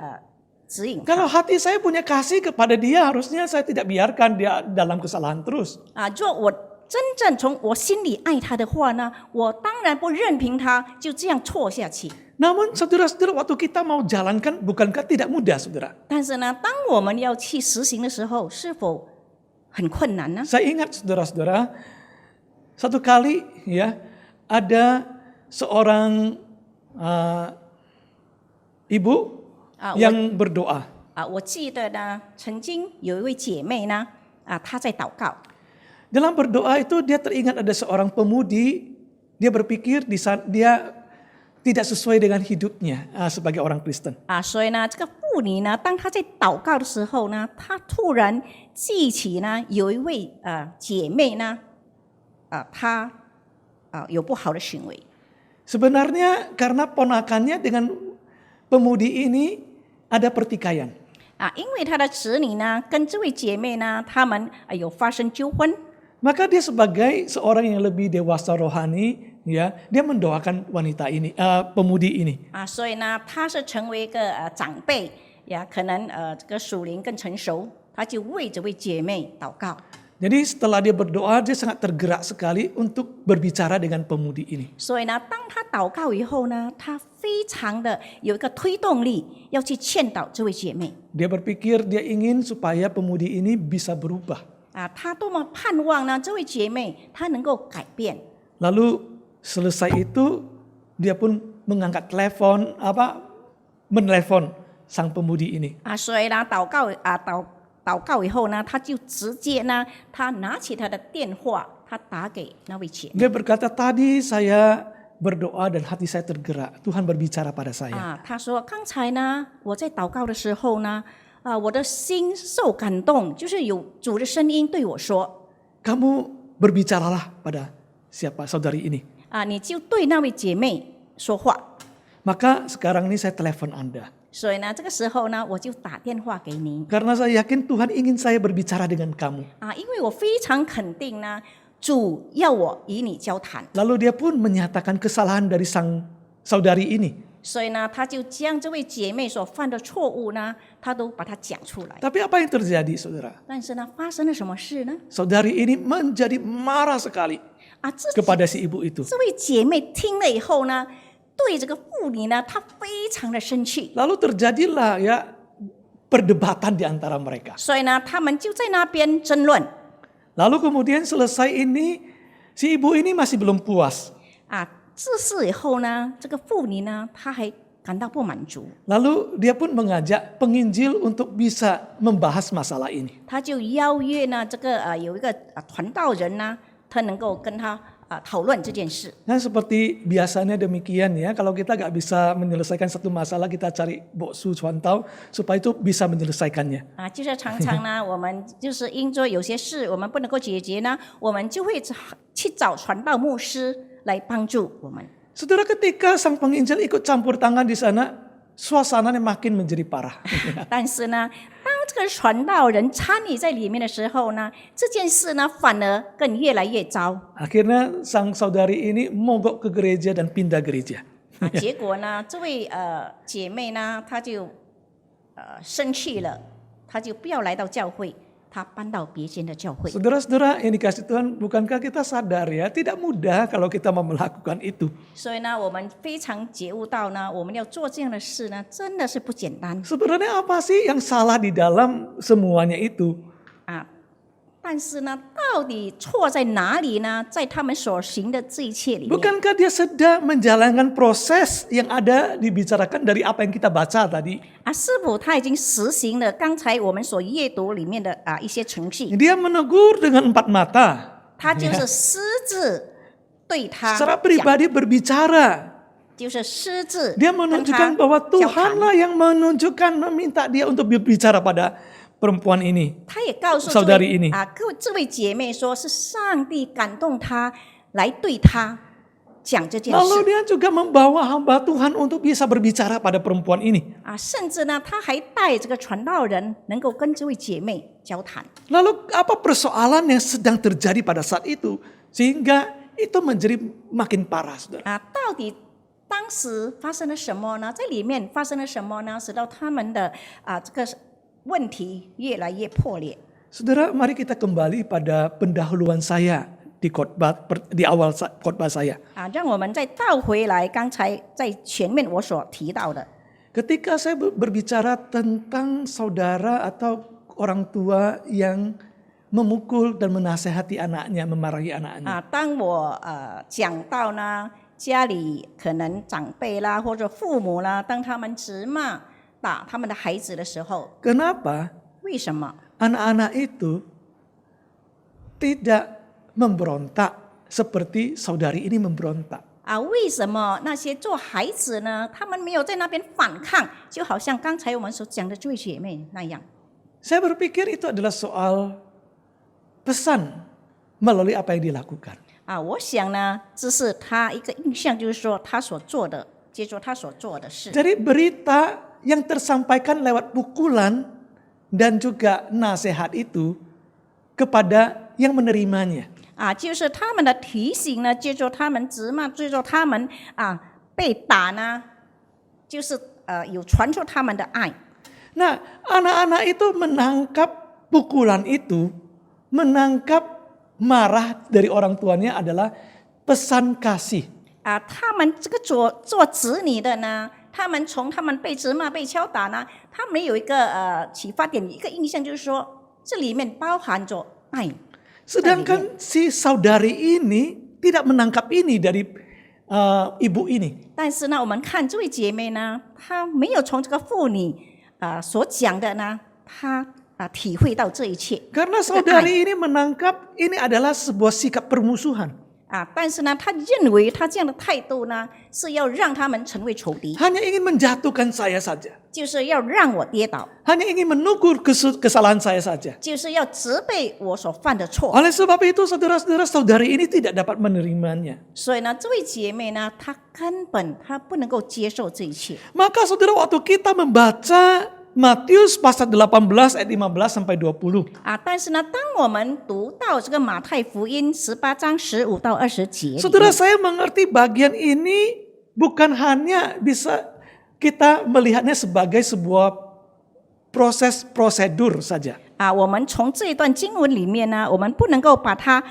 指引他。 Kalau hati saya punya kasih kepada dia, harusnya saya tidak biarkan dia dalam kesalahan terus. 若我真正从我心里爱他的话呢，我当然不任凭他就这样错下去。 Namun saudara-saudara waktu kita mau jalankan bukankah tidak mudah saudara? 但是呢，当我们要去实行的时候，是否很困难呢？ Saya ingat saudara-saudara, satu kali ya ada seorang ibu yang berdoa. 我记得呢，曾经有一位姐妹呢，她在祷告。 Dalam berdoa itu dia teringat ada seorang pemudi, dia berpikir dia tidak sesuai dengan hidupnya sebagai orang Kristen. 所以呢，这个妇女呢，当她在祷告的时候呢，她突然记起呢，有一位姐妹呢，她有不好的行为。 Sebenarnya karena ponakannya dengan pemudi ini ada pertikaian. 因为他的子女呢跟这位姐妹呢，他们有发生纠纷。 Maka dia sebagai seorang yang lebih dewasa rohani, ya, dia mendoakan wanita ini, pemudi ini. 所以呢，他是成为一个长辈呀，可能这个属灵更成熟，他就为这位姐妹祷告。 Jadi setelah dia berdoa, dia sangat tergerak sekali untuk berbicara dengan pemudi ini. 所以呢，当他祷告以后呢，他非常的有一个推动力，要去劝导这位姐妹。 Dia berpikir dia ingin supaya pemudi ini bisa berubah. 他多么盼望呢，这位姐妹她能够改变。 Lalu selesai itu dia pun mengangkat telepon, menelepon sang pemudi ini. 所以呢，祷告以后呢，他就直接呢，他拿起他的电话，他打给那位姐妹。 Dia berkata, tadi saya berdoa dan hati saya tergerak. Tuhan berbicara pada saya. 他说刚才呢，我在祷告的时候呢，我的心受感动，就是有主的声音对我说， Kamu berbicaralah pada siapa saudari ini. 你就对那位姐妹说话。 Maka sekarang ini saya telepon Anda. 所以呢，这个时候呢，我就打电话给您。 Karena saya yakin Tuhan ingin saya berbicara dengan kamu. 因为我非常肯定呢，主要我与你交谈。 Lalu dia pun menyatakan kesalahan dari sang saudari ini. 所以呢，他就将这位姐妹所犯的错误呢，他都把它讲出来。 Tapi apa yang terjadi, saudara? 但是呢，发生了什么事呢？ Saudari ini menjadi marah sekali 这 kepada si ibu itu. 这位姐妹听了以后呢，对这个妇女呢，她非常的生气。 Lalu terjadilah ya perdebatan di antara mereka. 所以呢，他们就在那边争论。 Lalu kemudian selesai ini, si ibu ini masih belum puas. 自事以后呢，这个妇女呢，她还感到不满足， Lalu dia pun mengajak penginjil untuk bisa membahas masalah ini. 她就邀约呢，这个有一个传道人呢，他能够跟她讨论这件事。 Nah seperti biasanya demikian ya, kalau kita nggak bisa menyelesaikan satu masalah, kita cari boksu cuantau supaya itu bisa menyelesaikannya. 就是常常呢，我们就是因着有些事我们不能够解决呢，我们就会去找传道牧师来帮助我们。 Saudara, ketika sang penginjil ikut campur tangan di sana, suasananya makin menjadi parah. 但是呢，当这个传道人参与在里面的时候呢，这件事呢反而更越来越糟。 Akhirnya sang saudari ini mogok ke gereja dan pindah gereja. 结果呢，这位姐妹呢，她就生气了，她就不要来到教会，她搬到别间的教会。 Saudara-saudara yang dikasih Tuhan, bukankah kita sadar ya, tidak mudah kalau kita mau melakukan itu. 所以呢，我们非常觉悟到呢，我们要做这样的事呢，真的是不简单。 Sebenarnya apa sih yang salah di dalam semuanya itu? 但是呢，到底错在哪里呢？在他们所行的这一切里面， Bukankah dia sedang menjalankan proses yang ada dibicarakan dari apa yang kita baca tadi? 是否他已经实行了刚才我们所阅读里面的一些程序？ Dia menegur dengan empat mata. 他就是私自对他 Secara 讲， pribadi berbicara. 就是私自 Dia 跟他 menunjukkan bahwa 交谈。 Tuhanlah yang menunjukkan, meminta dia untuk berbicara pada perempuan ini. 他也告诉 saudari ini. 这位姐妹说，是上帝感动她来对她讲这件 Lalu 事。 dia juga membawa hamba Tuhan untuk bisa berbicara pada perempuan ini. 甚至呢，他还带这个传道人能够跟这位姐妹交谈。 Lalu apa persoalan yang sedang terjadi pada saat itu? Sehingga itu menjadi makin parah, saudara. 到底当时发生了什么呢？在里面发生了什么呢？使到他们的这个问题越来越破裂。 Saudara, mari kita kembali pada pendahuluan saya di awal khotbah saya. 让我们再倒回来刚才在前面我所提到的。 Ketika saya berbicara tentang saudara atau orang tua yang memukul dan menasehati anaknya, memarahi anaknya. 当我讲到呢，家里可能长辈啦或者父母啦，当他们责骂打他们的孩子的时候， Kenapa 为什么？ anak-anak itu tidak memberontak seperti saudari ini memberontak? 为什么那些做孩子呢？他们没有在那边反抗，就好像刚才我们所讲的这位姐妹那样。 Saya berpikir itu adalah soal pesan melalui apa yang dilakukan. 我想呢，这是他一个印象，就是说他所做的，接着他所做的事。 Jadi berita yang tersampaikan lewat pukulan dan juga nasihat itu kepada yang menerimanya. 就是他们的提醒呢，接着他们责骂，接着他们被打呢，就是有传出他们的爱。 Nah, anak-anak itu menangkap pukulan itu, menangkap marah dari orang tuanya adalah pesan kasih. 他们这个做子女的呢，他们从他们被责骂、被敲打呢，他们有一个启发点，一个印象就是说，这里面包含着爱。 Sedangkan si saudari ini tidak menangkap ini dari ibu ini. 但是呢，我们看这位姐妹呢，她没有从这个妇女所讲的呢，她体会到这一切。 Karena saudari ini menangkap ini adalah sebuah sikap permusuhan. 但是呢，她认为她这样的态度呢，是要让他们成为仇敌， Hanya ingin menjatuhkan saya saja. 就是要让我跌倒， Hanya ingin menegur kesalahan saya saja. 就是要责备我所犯的错。 Oleh sebab itu saudara-saudara, saudari ini tidak dapat menerimanya. 所以呢，这位姐妹呢，她根本她不能够接受这一切。 Maka saudara, waktu kita membaca Matius pasal 18 ayat 15 sampai 20. 但是呢，当我们读到这个马太福音18章15到20节里面， Saudara, saya mengerti bagian ini bukan hanya bisa kita melihatnya sebagai sebuah proses prosedur saja. 我们从这一段经文里面呢，我们不能够把它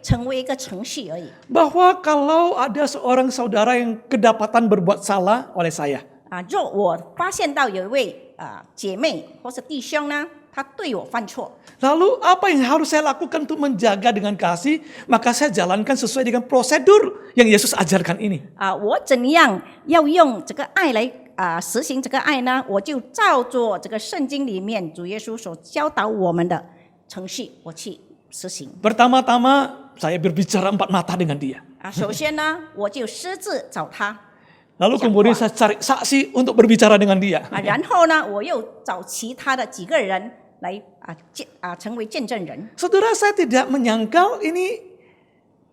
成为一个程序而已。 Bahwa kalau ada seorang saudara yang kedapatan berbuat salah oleh saya, 若我发现到有一位姐妹或是弟兄呢，他对我犯错， lalu apa yang harus saya lakukan untuk menjaga dengan kasih? Maka saya jalankan sesuai dengan prosedur yang Yesus ajarkan ini. 我怎样要用这个爱来实行这个爱呢？我就照着这个圣经里面主耶稣所教导我们的程序，我去实行。 Pertama-tama saya berbicara empat mata dengan dia. 首先呢，我就私自找他， Lalu kemudian saya cari saksi untuk berbicara dengan dia. 然后呢，我又找其他的几个人来成为见证人。 Saudara, saya tidak menyangkal ini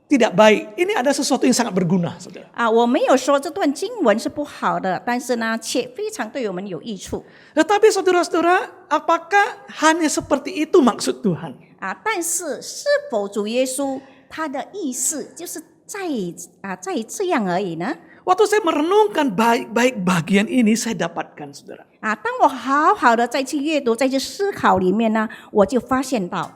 tidak baik. Ini ada sesuatu yang sangat berguna, saudara. 我没有说这段经文是不好的，但是呢，却非常对我们有益处。 Tetapi saudara-saudara, apakah hanya seperti itu maksud Tuhan? 但是是否主耶稣他的意思就是在这样而已呢？ Waktu saya merenungkan baik-baik bagian ini, saya dapatkan, saudara. 当我好好的再去阅读、再去思考里面呢，我就发现到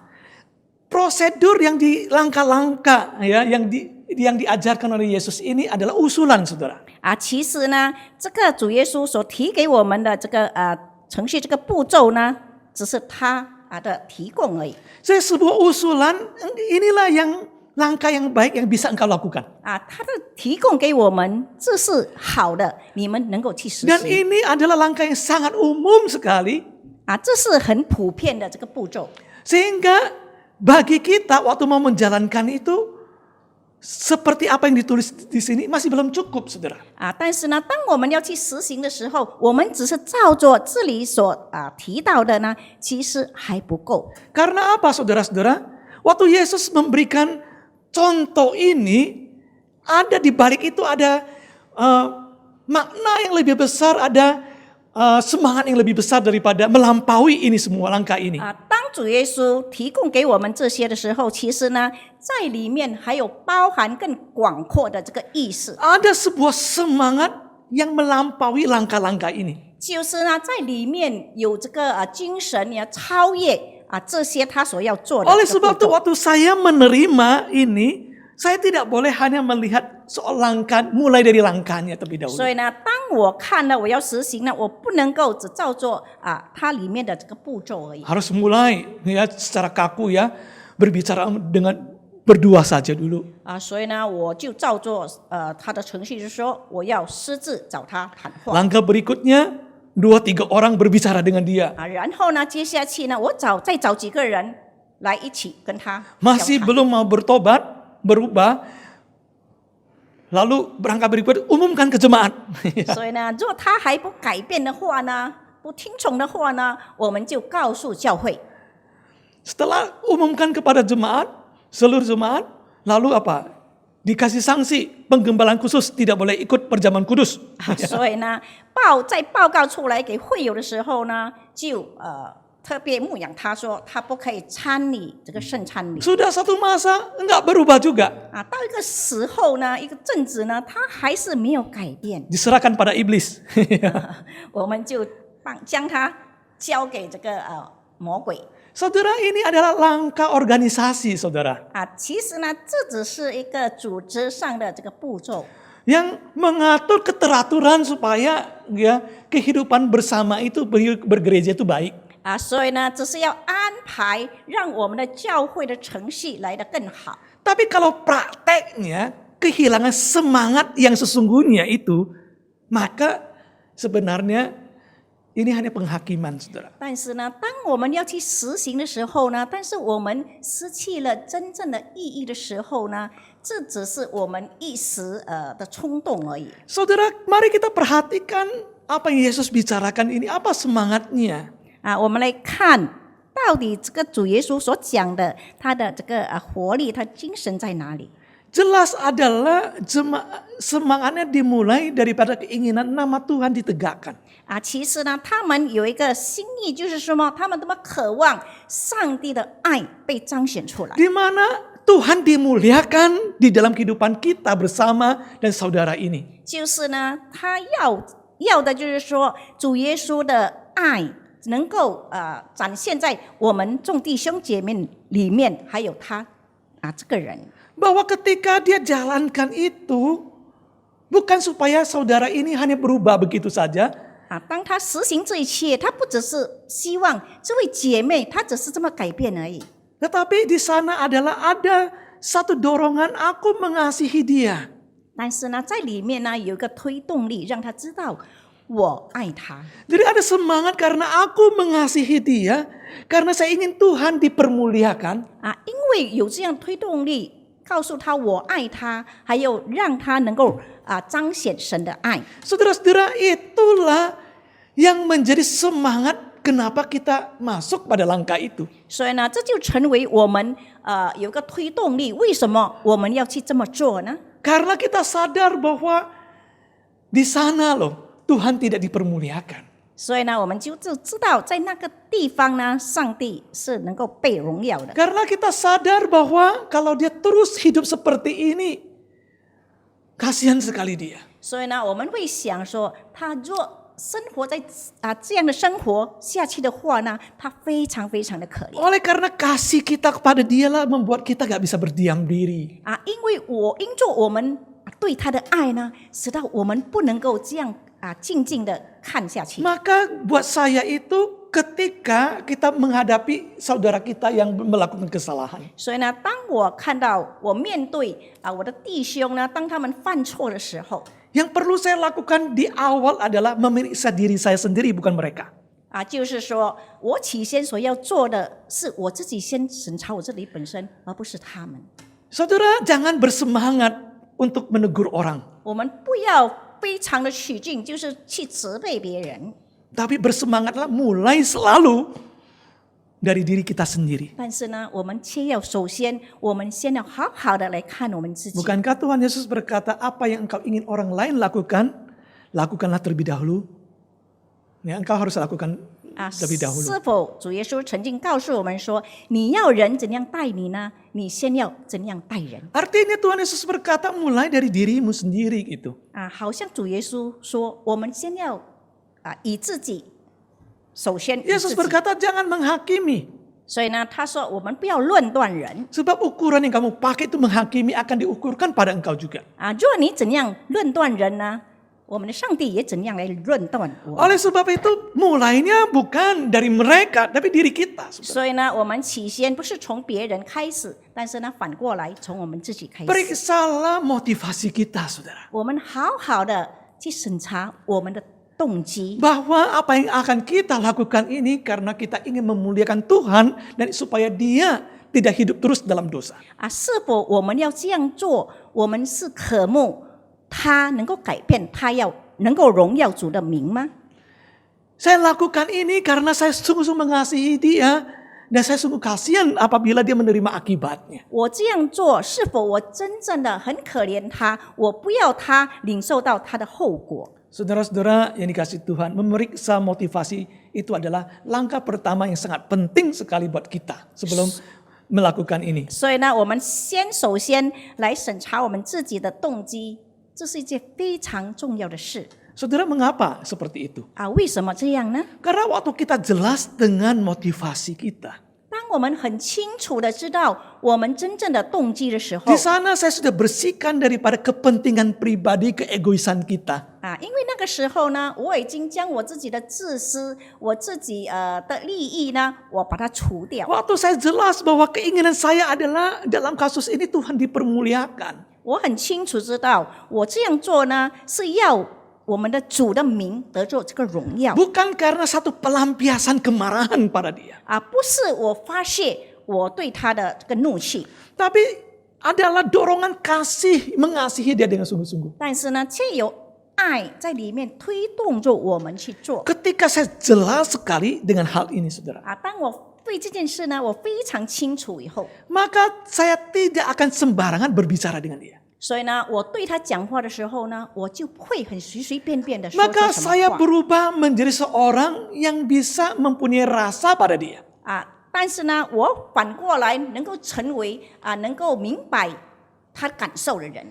Prosedur yang di langkah-langkah ya, yang diajarkan oleh Yesus ini adalah usulan, saudara. 其实呢，这个主耶稣所提给我们的这个程序、这个步骤呢，只是他的提供而已。 Saya sebuah usulan, inilah langkah yang baik yang bisa engkau lakukan. 他的提供给我们，这是好的，你们能够去实 Dan 行。 ini adalah langkah yang sangat umum sekali. 这是很普遍的这个步骤。 Sehingga bagi kita waktu mau menjalankan itu seperti apa yang ditulis di sini masih belum cukup, saudara. 但是呢，当我们要去实行的时候，我们只是照着这里所提到的呢，其实还不够。 Karena apa, saudara-saudara? Waktu Yesus memberikan contoh ini, ada di balik itu ada makna yang lebih besar, ada semangat yang lebih besar daripada melampaui ini semua langkah ini. 当主耶稣提供给我们这些的时候，其实呢，在里面还有包含更广阔的这个意思， Ada sebuah semangat yang melampaui langkah-langkah ini. 就是呢，在里面有这个精神呀，超越这些他所要做的 Oleh 这个 sebab 步 itu 骤。 waktu saya menerima ini, saya tidak boleh hanya melihat soal langkah, mulai dari langkahnya terlebih dahulu. 所以呢，当我看了我要实行呢，我不能够只照做它里面的这个步骤而已。 Harus mulai ya secara kaku ya, berbicara dengan berdua saja dulu. 所以呢，我就照做他的程序，就是说我要私自找他谈话。 Langkah berikutnya 2-3 orang berbicara dengan dia. 然后呢，接下去呢，我再找几个人来一起跟他 Masih 交谈 belum mau bertobat, berubah. Lalu berangkat berikut umumkan ke jemaat. 所以呢，如果他还不改变的话呢，不听从的话呢，我们就告诉教会。 Setelah umumkan kepada jemaat, seluruh jemaat, lalu apa? dikasih sanksi penggembalaan khusus tidak boleh ikut perjamuan kudus. 所以呢，在报告出来给会友的时候呢，就特别牧养他说，他不可以参与这个圣餐礼。 Sudah satu masa enggak berubah juga. 到一个时候呢，一个阵子呢，他还是没有改变， Diserahkan pada iblis. 我们就将他交给这个魔鬼。 Saudara, ini adalah langkah organisasi, saudara. 其实呢，这只是一个组织上的这个步骤。 Yang mengatur keteraturan supaya ya kehidupan bersama itu bergereja itu baik. 所以呢，只是要安排让我们的教会的程序来得更好。 Tapi kalau prakteknya kehilangan semangat yang sesungguhnya itu, maka sebenarnya ini hanya penghakiman, saudara. 但是呢，当我们要去实行的时候呢，但是我们失去了真正的意义的时候呢，这只是我们一时的冲动而已。 Saudara, mari kita perhatikan apa yang Yesus bicarakan ini, apa semangatnya. 我们来看到底这个主耶稣所讲的，他的这个活力，他精神在哪里？ Jelas adalah semangatnya dimulai daripada keinginan nama Tuhan ditegakkan. 其实呢，他们有一个心意，就是什么？他们多么渴望上帝的爱被彰显出来。 Di mana Tuhan dimuliakan di dalam kehidupan kita bersama dan saudara ini. 就是呢，他要的就是说，主耶稣的爱能够展现在我们众弟兄姐妹里面，还有他这个人。 Bahwa ketika dia jalankan itu, bukan supaya saudara ini hanya berubah begitu saja. 当他实行这一切，他不只是希望这位姐妹，她只是这么改变而已。 Tetapi di sana ada satu dorongan aku mengasihi dia. 但是呢，在里面呢有一个推动力，让他知道我爱他。 Jadi ada semangat karena aku mengasihi dia, karena saya ingin Tuhan dipermuliakan. 因为有这样推动力，告诉他我爱他，还有让他能够彰显神的爱。 Saudara-saudara, itulah yang menjadi semangat kenapa kita masuk pada langkah itu. 所以呢，这就成为我们有一个推动力。为什么我们要去这么做呢？ Karena kita sadar bahwa di sana loh Tuhan tidak dipermuliakan. 所以呢，我们就知道在那个地方呢，上帝是能够被荣耀的。 Karena kita sadar bahwa kalau dia terus hidup seperti ini, kasihan sekali dia. 所以呢，我们会想说，他若生活在这样的生活下去的话呢，他非常非常的可怜。 Oleh karena kasih kita kepada dia lah membuat kita gak bisa berdiam diri. 因着我们对他的爱呢，使到我们不能够这样静静的看下去。 Maka buat saya itu ketika kita menghadapi saudara kita yang melakukan kesalahan. 所以呢，当我看到我面对我的弟兄呢，当他们犯错的时候， Yang perlu saya lakukan di awal adalah memeriksa diri saya sendiri, bukan mereka. 就是说我起先所要做的是我自己先审查我自己本身，而不是他们。 Saudara, jangan bersemangat untuk menegur orang. 我们不要非常的起劲，就是去责备别人。 Tapi bersemangatlah mulai selalu dari diri kita sendiri. 但是呢，我们先要我们先要好好的来看我们自己。 Bukankah Tuhan Yesus berkata, apa yang engkau ingin orang lain lakukan, lakukanlah terlebih dahulu. Ya, engkau harus lakukan terlebih dahulu. 是否主耶稣曾经告诉我们说，你要人怎样待你呢？你先要怎样待人。 Artinya Tuhan Yesus berkata mulai dari dirimu sendiri gitu. 好像主耶稣说，我们先要以自己首先以自 Yesus 己。 berkata jangan menghakimi. 所以呢，他说我们不要论断人。 Sebab ukuran yang kamu pakai itu menghakimi akan diukurkan pada engkau juga. 如果你怎样论断人呢，我们的上帝也怎样来论断我们。 Oleh sebab itu mulainya bukan dari mereka tapi diri kita. 所以呢，我们起先不是从别人开始，但是呢，反过来从我们自己开始。 Periksalah motivasi kita, saudara. 我们好好的去审查我们的动机。 Bahwa apa yang akan kita lakukan ini karena kita ingin memuliakan Tuhan dan supaya Dia tidak hidup terus dalam dosa. 是否我们要这样做？我们是渴慕他能够改变，他要能够荣耀主的名吗？ Saya lakukan ini karena saya sungguh-sungguh mengasihi Dia Dan saya sungguh kasihan apabila dia menerima akibatnya. 我这样做是否我真正的很可怜他？我不要他领受到他的后果。 Saudara-saudara yang dikasihi Tuhan, memeriksa motivasi itu adalah langkah pertama yang sangat penting sekali buat kita sebelum melakukan ini. 所以呢，我们首先来审查我们自己的动机，这是一件非常重要的事 Saudara, mengapa seperti itu? 啊。为什么这样呢？ Karena waktu kita jelas dengan motivasi kita. 当我们很清楚的知道我们真正的动机的时候 Di sana saya sudah bersihkan daripada kepentingan pribadi, keegoisan kita. 啊，因为那个时候呢，我已经将我自己的自私、我自己的利益呢，我把它除掉。 Waktu saya jelas bahwa keinginan saya adalah dalam kasus ini Tuhan dipermuliakan. 我很清楚知道，我这样做呢，是要我们的主的名得着这个荣耀 Bukan karena satu pelampiasan kemarahan pada dia. 啊，不是我发泄我对他的这个怒气， Tapi adalah dorongan kasih, mengasihi dia dengan sungguh-sungguh. 但是呢，却有爱在里面推动着我们去做 Ketika saya jelas sekali dengan hal ini, saudara, 啊。当我对这件事呢，我非常清楚以后， maka saya tidak akan sembarangan berbicara dengan dia. 所以呢，我对他讲话的时候呢，我就不会很随随便便的说 Maka 什么 saya 话 berubah menjadi seorang yang bisa mempunyai rasa pada dia. 啊。但是呢，我反过来能够成为能够明白他感受的人。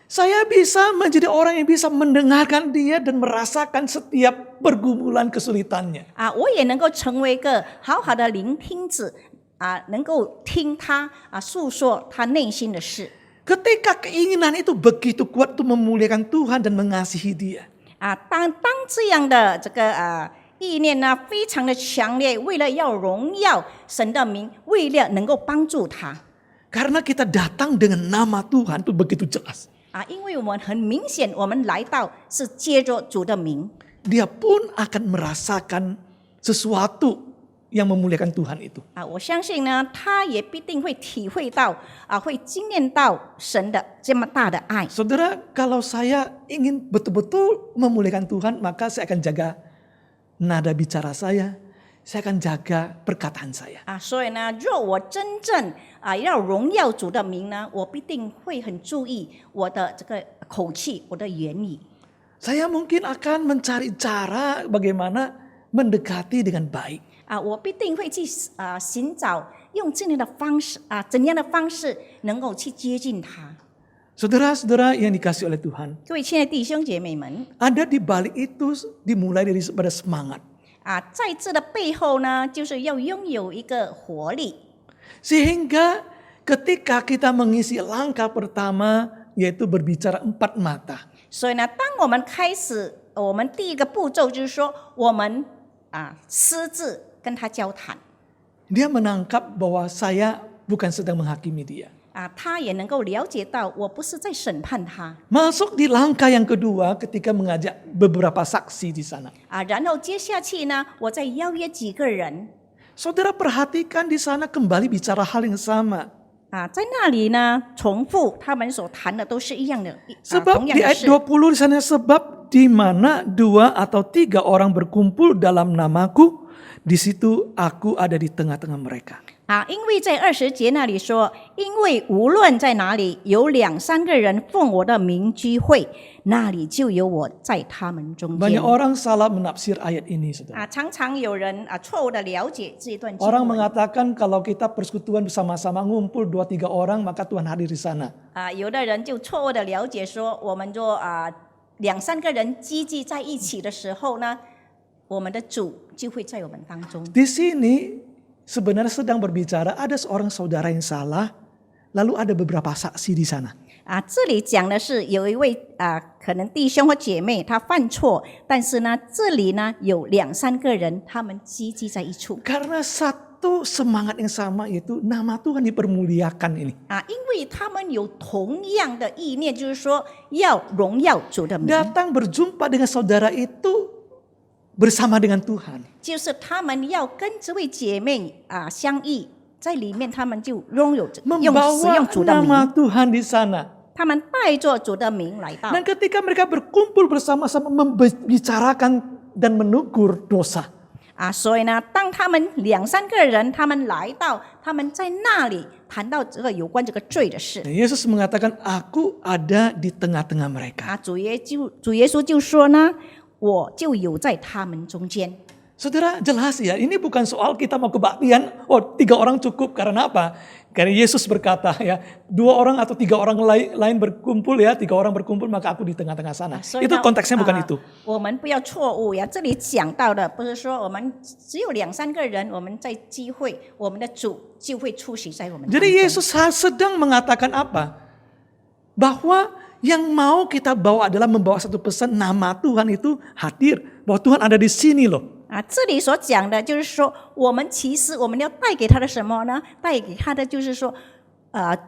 Saya bisa menjadi orang yang bisa mendengarkan dia dan merasakan setiap pergumulan kesulitannya. 啊，我也能够成为一个好好的聆听者啊，能够听他诉说他内心的事 Ketika keinginan itu begitu kuat untuk memuliakan Tuhan dan mengasihi dia. 啊。当这样的这个意念呢，非常的强烈，为了要荣耀神的名，为了能够帮助他 Karena kita datang dengan nama Tuhan itu begitu jelas. 啊，因为我们很明显，我们来到是接着主的名 Dia pun akan merasakan sesuatu yang memuliakan Tuhan itu. 啊。我相信呢，他也必定会体会到会经验到神的这么大的爱。 Saudara, kalau saya ingin betul-betul memuliakan Tuhan, maka saya akan jaga nada bicara saya akan jaga perkataan saya. 啊，所以呢，若我真正要荣耀主的名呢，我必定会很注意我的这个口气，我的言语。 Saya mungkin akan mencari cara bagaimana mendekati dengan baik. 啊，我必定会去寻找用这样的方式怎样的方式能够去接近他。 Saudara-saudara yang dikasihi oleh Tuhan, 各位亲爱的弟兄姐妹们 ada di balik itu dimulai daripada semangat. 啊，在这的背后呢，就是要拥有一个活力 Sehingga ketika kita mengisi langkah pertama yaitu berbicara empat mata. 所以呢，当我们开始，我们第一个步骤就是说，我们私自跟他交谈 Dia menangkap bahwa saya bukan sedang menghakimi dia. 他也能够了解到我不是在审判他 Masuk di langkah yang kedua ketika mengajak beberapa saksi di sana. 然后接下去呢，我再邀约几个人 Saudara perhatikan di sana kembali bicara hal yang sama. 在那里呢，重复他们所谈的都是一样的 Sebab 同样 di 的 ayat 事 20 di sana sebab di mana 2 atau 3 orang berkumpul dalam namaku, di situ aku ada di tengah-tengah mereka. 因为在20节那里说，因为无论在哪里有2、3个人奉我的名聚会，那里就有我在他们中间 Banyak orang salah menafsir ayat ini, saudara. 常常有人错误的了解这一段经 Orang 文 mengatakan kalau kita persekutuan bersama-sama ngumpul 2-3 orang maka Tuhan hadir di sana. 有的人就错误的了解说，我们说2、3个人积聚在一起的时候呢，我们的主就会在我们当中。 Di sini sebenarnya sedang berbicara ada seorang saudara yang salah, lalu ada beberapa saksi di sana. 这里讲的是有一位可能弟兄或姐妹他犯错，但是呢，这里呢有2、3个人，他们积聚在一处。 Karena satu semangat yang sama yaitu nama Tuhan dipermuliakan ini. 因为他们有同样的意念，就是说要荣耀主的名， Datang berjumpa dengan saudara itu bersama dengan Tuhan. 就是他们要跟这位姐妹相遇，在里面他们就拥有使 Membawa 用主的 nama 名， Tuhan di sana. 他们带着主的名来到。 Dan ketika mereka berkumpul bersama-sama membicarakan dan menegur dosa. 所以呢，当他们2、3个人，他们来到，他们在那里谈到这个有关这个罪的事。 Yesus mengatakan, aku ada di tengah-tengah mereka. 主耶稣就说呢，我就有在他们中间。 Saudara, jelas ya, ini bukan soal kita mau kebaktian, 3 orang cukup, karena apa? Karena Yesus berkata ya, 2 orang atau 3 orang lain berkumpul ya, 3 orang berkumpul maka aku di tengah-tengah sana. 所以呢 Itu konteksnya bukan itu. 我们不要错误呀，这里讲到的不是说我们只有2、3个人，我们在聚会，我们的主就会出席在我们当中。 Jadi Yesus sedang mengatakan apa? Bahwa yang mau kita bawa adalah membawa satu pesan, nama Tuhan itu hadir, bahwa Tuhan ada di sini loh. 这里所讲的就是说，我们其实我们要带给他的什么呢？带给他的就是说，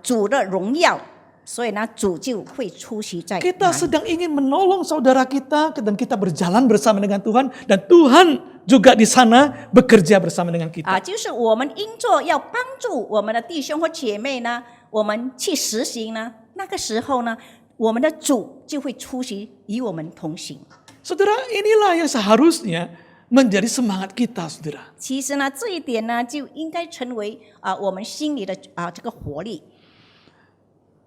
主的荣耀。所以呢，主就会出席在。 Kita sedang ingin menolong saudara kita dan kita berjalan bersama dengan Tuhan dan Tuhan juga di sana bekerja bersama dengan kita. 就是我们应做要帮助我们的弟兄或姐妹呢，我们去实行呢，那个时候呢，我们的主就会出席与我们同行。 Saudara, inilah yang seharusnya menjadi semangat kita, saudara. 其实呢，这一点呢，就应该成为我们心里的这个活力。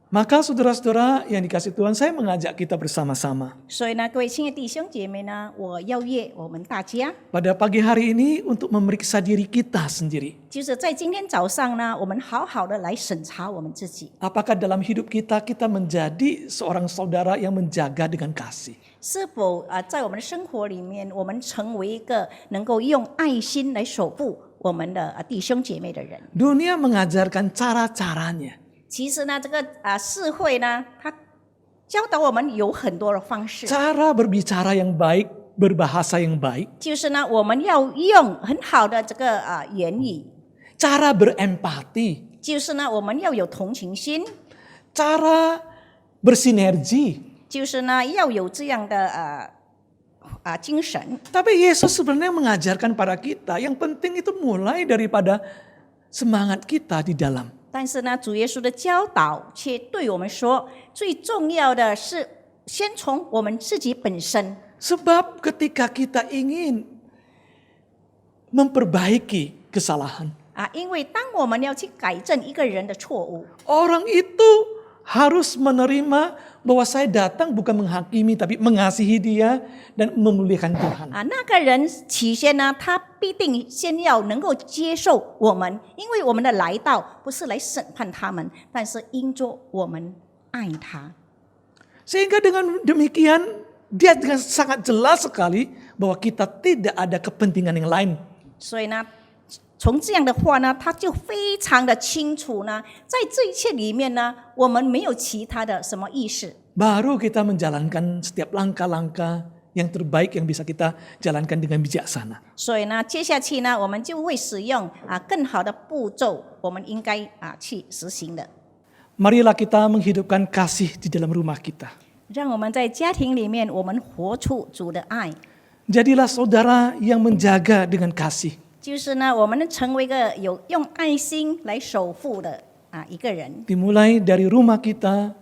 Maka saudara-saudara yang dikasih Tuhan, saya mengajak kita bersama-sama. 所以呢，各位亲爱的弟兄姐妹呢，我邀约我们大家， Pada pagi hari ini untuk memeriksa diri kita sendiri. 就是在今天早上呢，我们好好的来审查我们自己， Apakah dalam hidup kita menjadi seorang saudara yang menjaga dengan kasih? 是否在我们的生活里面，我们成为一个能够用爱心来守护我们的弟兄姐妹的人。 Dunia mengajarkan cara-caranya. 其实呢，这个社会呢，它教导我们有很多的方式， Cara berbicara yang baik, berbahasa yang baik. 就是呢，我们要用很好的这个言语， Cara berempati. 就是呢，我们要有同情心， Cara bersinergi. 就是呢，要有这样的精神。 Tapi Yesus sebenarnya mengajarkan pada kita, yang penting itu mulai daripada semangat kita di dalam. 但是呢，主耶稣的教导却对我们说，最重要的是先从我们自己本身。 Sebab ketika kita ingin memperbaiki kesalahan, 因为当我们要去改正一个人的错误， orang itu harus menerima bahwa saya datang bukan menghakimi tapi mengasihi dia dan memuliakan Tuhan. 那个人起先呢，他必定先要能够接受我们，因为我们的来到不是来审判他们，但是因着我们爱他。 Sehingga dengan demikian dia dengan sangat jelas sekali bahwa kita tidak ada kepentingan yang lain. 所以呢，从这样的话呢，他就非常的清楚呢，在这一切里面呢，我们没有其他的什么意识。 Baru kita menjalankan setiap langkah-langkah yang terbaik yang bisa kita jalankan dengan bijaksana. 所以呢，接下去呢，我们就会使用更好的步骤，我们应该去实行的。 Marilah kita menghidupkan kasih di dalam rumah kita. 让我们在家庭里面，我们活出主的爱。 Jadilah saudara yang menjaga dengan kasih. 就是呢，我们成为一个有用爱心来守护的一个人。 Dimulai dari rumah kita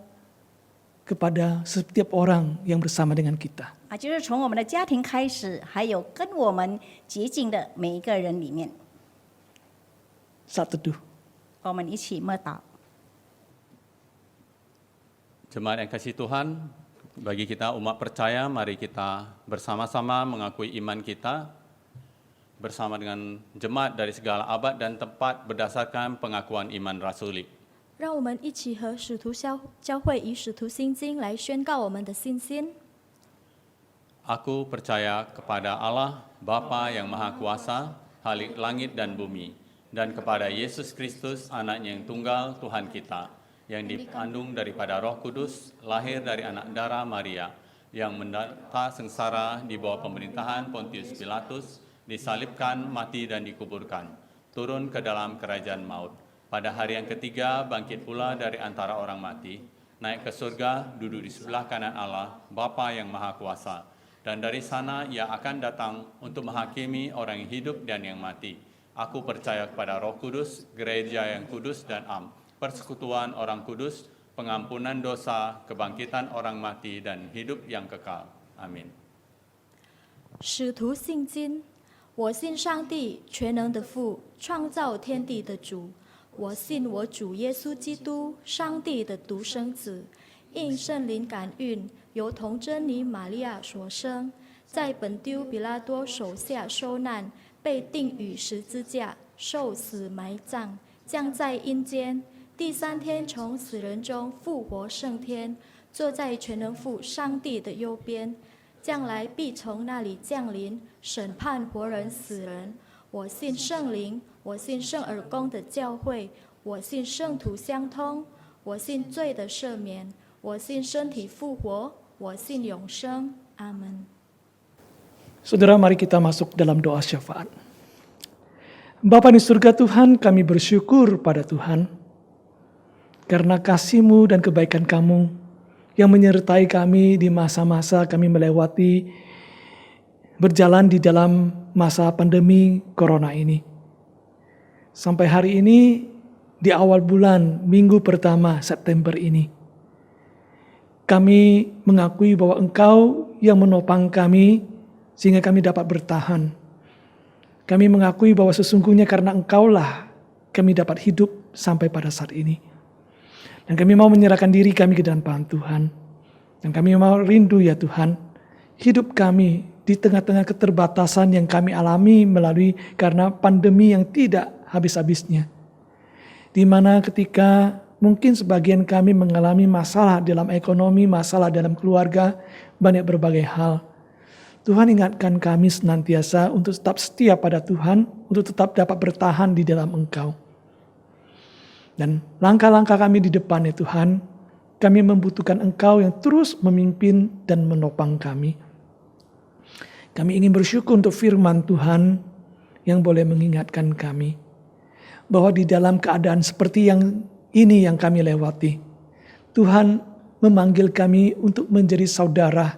kepada setiap orang yang bersama dengan kita. 就是从我们的家庭开始，还有跟我们接近的每一个人里面， Saat teduh. 我们一起默祷。 Jemaat yang kasih Tuhan, bagi kita umat percaya, mari kita bersama-sama mengakui iman kita bersama dengan jemaat dari segala abad dan tempat berdasarkan pengakuan iman rasuli. 让我们一起和使徒教会以使徒信经来宣告我们的信心。 Aku percaya kepada Allah, Bapa yang Maha Kuasa, Khalik langit dan bumi, dan kepada Yesus Kristus, anaknya yang tunggal, Tuhan kita, yang dikandung daripada Roh Kudus, lahir dari anak darah Maria, yang menderita sengsara di bawah pemerintahan Pontius Pilatus, disalibkan, mati dan dikuburkan, turun ke dalam kerajaan maut. Pada hari yang ketiga bangkit pula dari antara orang mati, naik ke surga, duduk di sebelah kanan Allah, Bapa yang Maha Kuasa. Dan dari sana ia akan datang untuk menghakimi orang yang hidup dan yang mati. Aku percaya kepada Roh Kudus, gereja yang kudus dan am, persekutuan orang kudus, pengampunan dosa, kebangkitan orang mati dan hidup yang kekal. Amin. 使徒信经，我信上帝全能的父，创造天地的主。我信我主耶稣基督，上帝的独生子，应圣灵感孕，由童贞女玛利亚所生，在本丢比拉多手下受难，被钉于十字架，受死埋葬，降在阴间，第3天从死人中复活升天，坐在全能父上帝的右边，将来必从那里降临，审判活人死人。我信圣灵，我信圣而公的教会，我信圣徒相通，我信罪的赦免，我信身体复活，我信永生。阿门。 Saudara, mari kita masuk dalam doa syafaat. Bapa di surga Tuhan, kami bersyukur pada Tuhan karena kasih-Mu dan kebaikan Kamu yang menyertai kami di masa-masa kami melewati berjalan di dalam masa pandemi corona ini. Sampai hari ini, di awal bulan minggu pertama September ini, kami mengakui bahwa Engkau yang menopang kami sehingga kami dapat bertahan. Kami mengakui bahwa sesungguhnya karena Engkaulah kami dapat hidup sampai pada saat ini. Dan kami mau menyerahkan diri kami ke dalam tangan Tuhan. Dan kami mau rindu ya Tuhan, hidup kami di tengah-tengah keterbatasan yang kami alami melalui karena pandemi yang tidak habis-habisnya. Di mana ketika mungkin sebagian kami mengalami masalah dalam ekonomi, masalah dalam keluarga, banyak berbagai hal. Tuhan ingatkan kami senantiasa untuk tetap setia pada Tuhan, untuk tetap dapat bertahan di dalam Engkau. Dan langkah-langkah kami di depan ya Tuhan, kami membutuhkan Engkau yang terus memimpin dan menopang kami. Kami ingin bersyukur untuk firman Tuhan yang boleh mengingatkan kami bahwa di dalam keadaan seperti yang ini yang kami lewati, Tuhan memanggil kami untuk menjadi saudara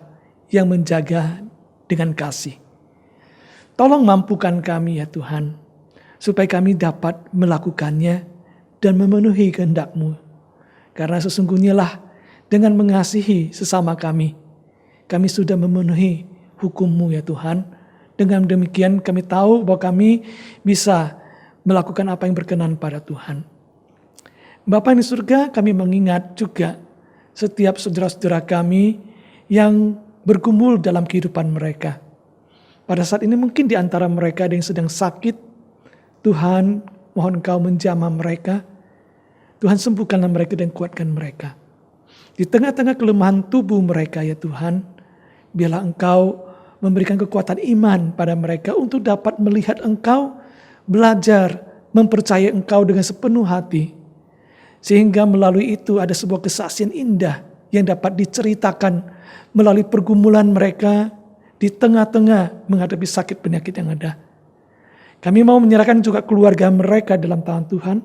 yang menjaga dengan kasih. Tolong mampukan kami ya Tuhan, supaya kami dapat melakukannya dan memenuhi kehendak-Mu. Karena sesungguhnya lah dengan mengasihi sesama kami sudah memenuhi hukum-Mu ya Tuhan. Dengan demikian kami tahu bahwa kami bisa melakukan apa yang berkenan pada Tuhan. Bapa di surga, kami mengingat juga setiap saudara-saudara kami yang bergumul dalam kehidupan mereka. Pada saat ini mungkin di antara mereka ada yang sedang sakit. Tuhan, mohon Engkau menjamah mereka. Tuhan, sembuhkanlah mereka dan kuatkan mereka. Di tengah-tengah kelemahan tubuh mereka ya Tuhan, biarlah Engkau memberikan kekuatan iman pada mereka untuk dapat melihat Engkau, belajar mempercayai Engkau dengan sepenuh hati. Sehingga melalui itu ada sebuah kesaksian indah yang dapat diceritakan melalui pergumulan mereka di tengah-tengah menghadapi sakit penyakit yang ada. Kami mau menyerahkan juga keluarga mereka dalam tangan Tuhan.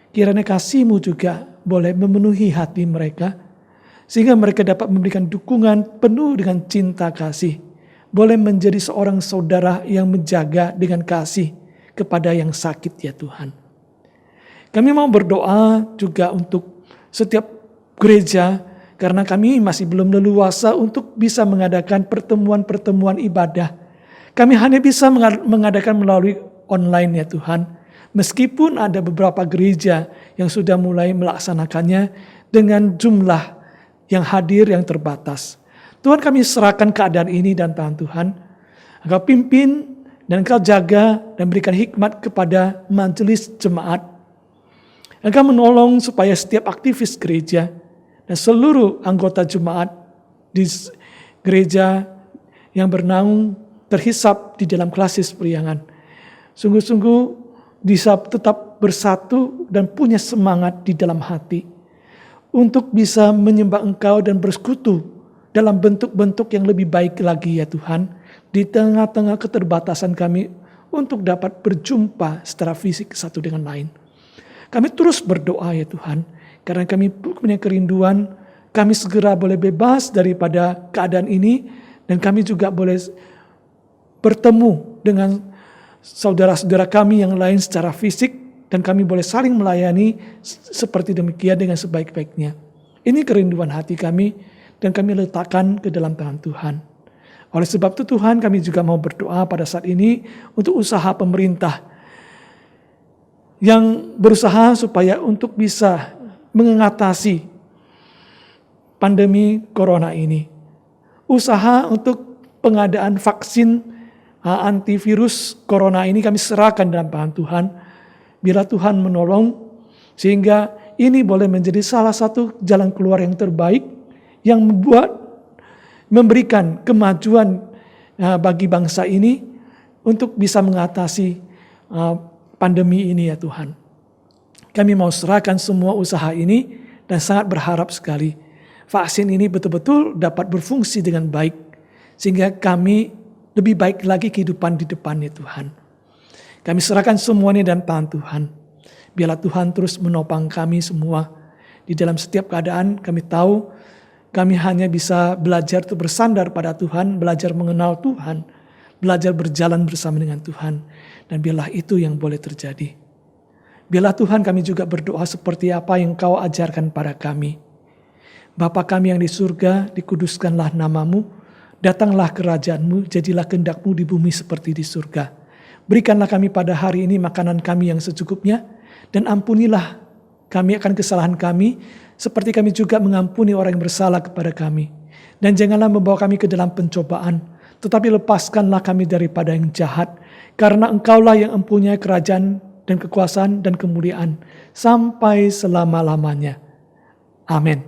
Kiranya kasih-Mu juga boleh memenuhi hati mereka, sehingga mereka dapat memberikan dukungan penuh dengan cinta kasih. Boleh menjadi seorang saudara yang menjaga dengan kasih kepada yang sakit ya Tuhan. Kami mau berdoa juga untuk setiap gereja, karena kami masih belum leluasa untuk bisa mengadakan pertemuan-pertemuan ibadah. Kami hanya bisa mengadakan melalui online ya Tuhan. Meskipun ada beberapa gereja yang sudah mulai melaksanakannya dengan jumlah yang hadir yang terbatas. Tuhan, kami serahkan keadaan ini dan tangan Tuhan. Engkau pimpin dan Engkau jaga dan berikan hikmat kepada majelis jemaat. Engkau menolong supaya setiap aktivis gereja dan seluruh anggota jemaat di gereja yang bernaung terhisap di dalam klasis periangan. Sungguh-sungguh bisa tetap bersatu dan punya semangat di dalam hati untuk bisa menyembah Engkau dan bersekutu dalam bentuk-bentuk yang lebih baik lagi ya Tuhan, di tengah-tengah keterbatasan kami untuk dapat berjumpa secara fisik satu dengan lain. Kami terus berdoa ya Tuhan, karena kami punya kerinduan, kami segera boleh bebas daripada keadaan ini, dan kami juga boleh bertemu dengan saudara-saudara kami yang lain secara fisik, dan kami boleh saling melayani seperti demikian dengan sebaik-baiknya. Ini kerinduan hati kami, dan kami letakkan ke dalam tangan Tuhan. Oleh sebab itu Tuhan, kami juga mau berdoa pada saat ini untuk usaha pemerintah yang berusaha supaya untuk bisa mengatasi pandemi corona ini. Usaha untuk pengadaan vaksin antivirus corona ini kami serahkan dalam tangan Tuhan. Bila Tuhan menolong, sehingga ini boleh menjadi salah satu jalan keluar yang terbaik yang memberikan kemajuan bagi bangsa ini untuk bisa mengatasi pandemi ini ya Tuhan. Kami mau serahkan semua usaha ini dan sangat berharap sekali vaksin ini betul-betul dapat berfungsi dengan baik sehingga kami lebih baik lagi kehidupan di depannya Tuhan. Kami serahkan semuanya dalam tangan Tuhan. Biarlah Tuhan terus menopang kami semua. Di dalam setiap keadaan kami tahu kami hanya bisa belajar untuk bersandar pada Tuhan, belajar mengenal Tuhan, belajar berjalan bersama dengan Tuhan. Dan biarlah itu yang boleh terjadi. Biarlah Tuhan kami juga berdoa seperti apa yang Kau ajarkan pada kami. Bapa kami yang di surga, dikuduskanlah namamu, datanglah kerajaan-Mu, jadilah kehendak-Mu di bumi seperti di surga. Berikanlah kami pada hari ini makanan kami yang secukupnya, dan ampunilah kami akan kesalahan kami, seperti kami juga mengampuni orang yang bersalah kepada kami. Dan janganlah membawa kami ke dalam pencobaan, tetapi lepaskanlah kami daripada yang jahat, karena Engkaulah yang mempunyai kerajaan dan kekuasaan dan kemuliaan, sampai selama-lamanya. Amin.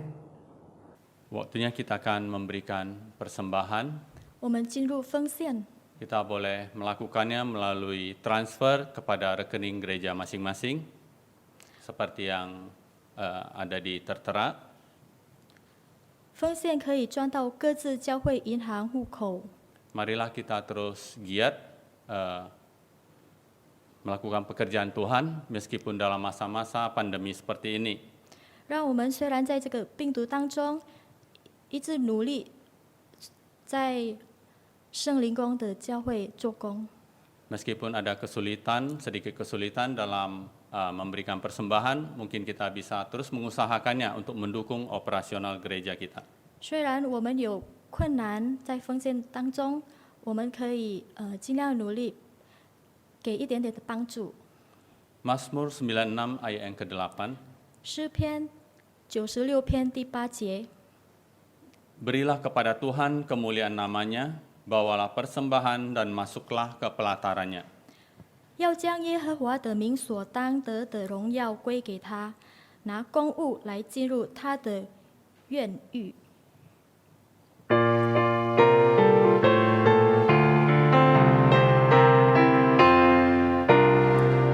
Waktunya kita akan memberikan persembahan. 我们进入奉献， Kita boleh melakukannya melalui transfer kepada rekening gereja masing-masing, seperti yang ada di tertera. 奉献可以转到各自教会银行户口。 Marilah kita terus giat melakukan pekerjaan Tuhan meskipun dalam masa-masa pandemi seperti ini. 让我们虽然在这个病毒当中，一直努力在圣灵宫的教会做工。 Meskipun ada kesulitan, sedikit kesulitan dalam memberikan persembahan, mungkin kita bisa terus mengusahakannya untuk mendukung operasional gereja kita. 虽然我们有困难在奉献当中，我们可以尽量努力给一点点的帮助。 Mazmur 96 ayat yang ke-8. 诗篇96篇第8节。 Berilah kepada Tuhan kemuliaan namanya, bawalah persembahan dan masuklah ke pelatarannya. 要将耶和华的名所当得的荣耀归给他，拿公物来进入他的院宇。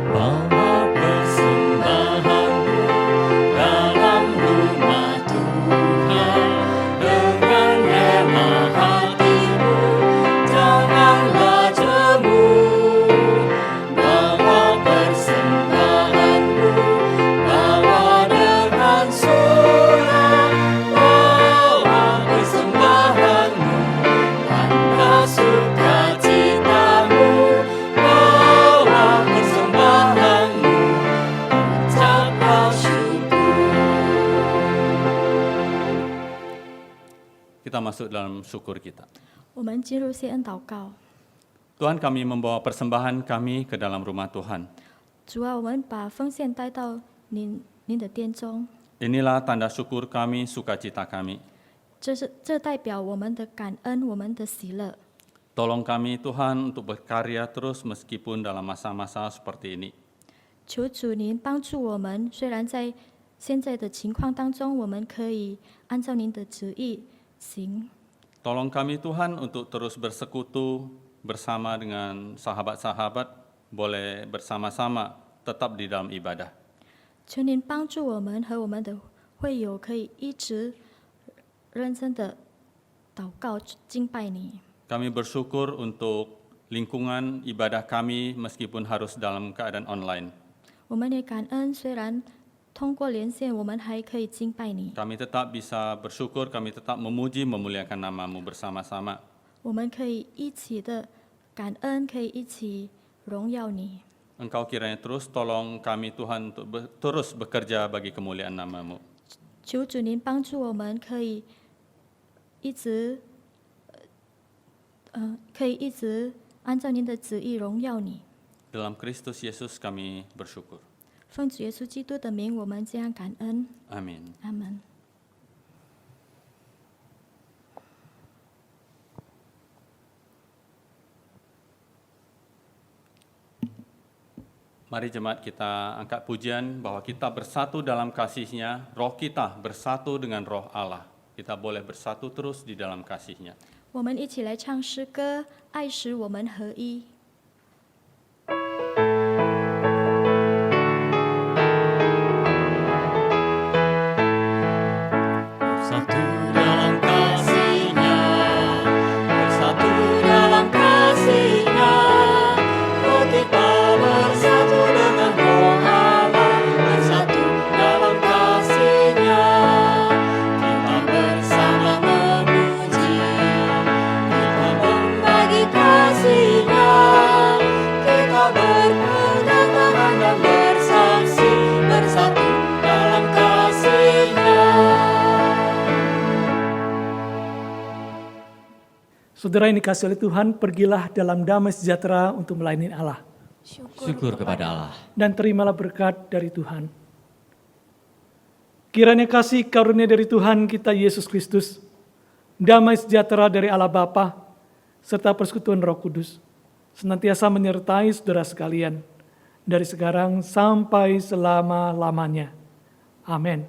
Bawa persembahanmu dalam rumah Tuhan dengan remah hatimu, janganlah jemu. Bawa persembahanmu, bawa dengan sorak, bawa persembahanmu, tanda sukacitamu, bawa persembahanmu, ucaplah syukur. Kita masuk dalam syukur kita. 我们进入谢恩祷告。 Tuhan, kami membawa persembahan kami ke dalam rumah Tuhan. 主啊，我们把奉献带到您的殿中， Inilah tanda syukur kami, sukacita kami. 这代表我们的感恩，我们的喜乐。 Tolong kami Tuhan untuk berkarya terus meskipun dalam masa-masa seperti ini. 求主您帮助我们，虽然在现在的情况当中，我们可以按照您的旨意行。 Tolong kami Tuhan untuk terus bersekutu bersama dengan sahabat-sahabat, boleh bersama-sama tetap di dalam ibadah. 求您帮助我们和我们的会友可以一直认真的祷告敬拜你。 Kami bersyukur untuk lingkungan ibadah kami meskipun harus dalam keadaan online. 我们也感恩，虽然通过连线，我们还可以敬拜你。 Kami tetap bisa bersyukur, kami tetap memuji, memuliakan nama-Mu bersama-sama. 我们可以一起的感恩，可以一起荣耀你。 Engkau kiranya terus tolong kami Tuhan untuk terus bekerja bagi kemuliaan nama-Mu. 求主您帮助我们，可以一直可以一直按照您的旨意荣耀你。 Dalam Kristus Yesus kami bersyukur. 奉主耶稣基督的名，我们这样感恩。 Amin. 阿门。 Mari jemaat kita angkat pujian bahwa kita bersatu dalam kasih-Nya, roh kita bersatu dengan roh Allah. Kita boleh bersatu terus di dalam kasih-Nya. 我们一起来唱诗歌，爱使我们合一。 Bersatu dalam kasih-Nya, bersatu dalam kasih-Nya. Oh kita bersatu dengan roh Allah, bersatu dalam kasih-Nya. Kita bersama memuji, kita membagi kasih-Nya. Kita berpegangan dan bersaksi, bersatu dalam kasih-Nya. Saudara yang dikasihi oleh Tuhan, pergilah dalam damai sejahtera untuk melayani Allah. Syukur kepada Allah. Dan terimalah berkat dari Tuhan. Kiranya kasih karunia dari Tuhan kita Yesus Kristus, damai sejahtera dari Allah Bapa, serta persekutuan Roh Kudus, senantiasa menyertai saudara sekalian, dari sekarang sampai selama-lamanya. Amin.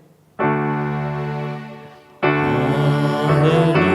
Haleluya.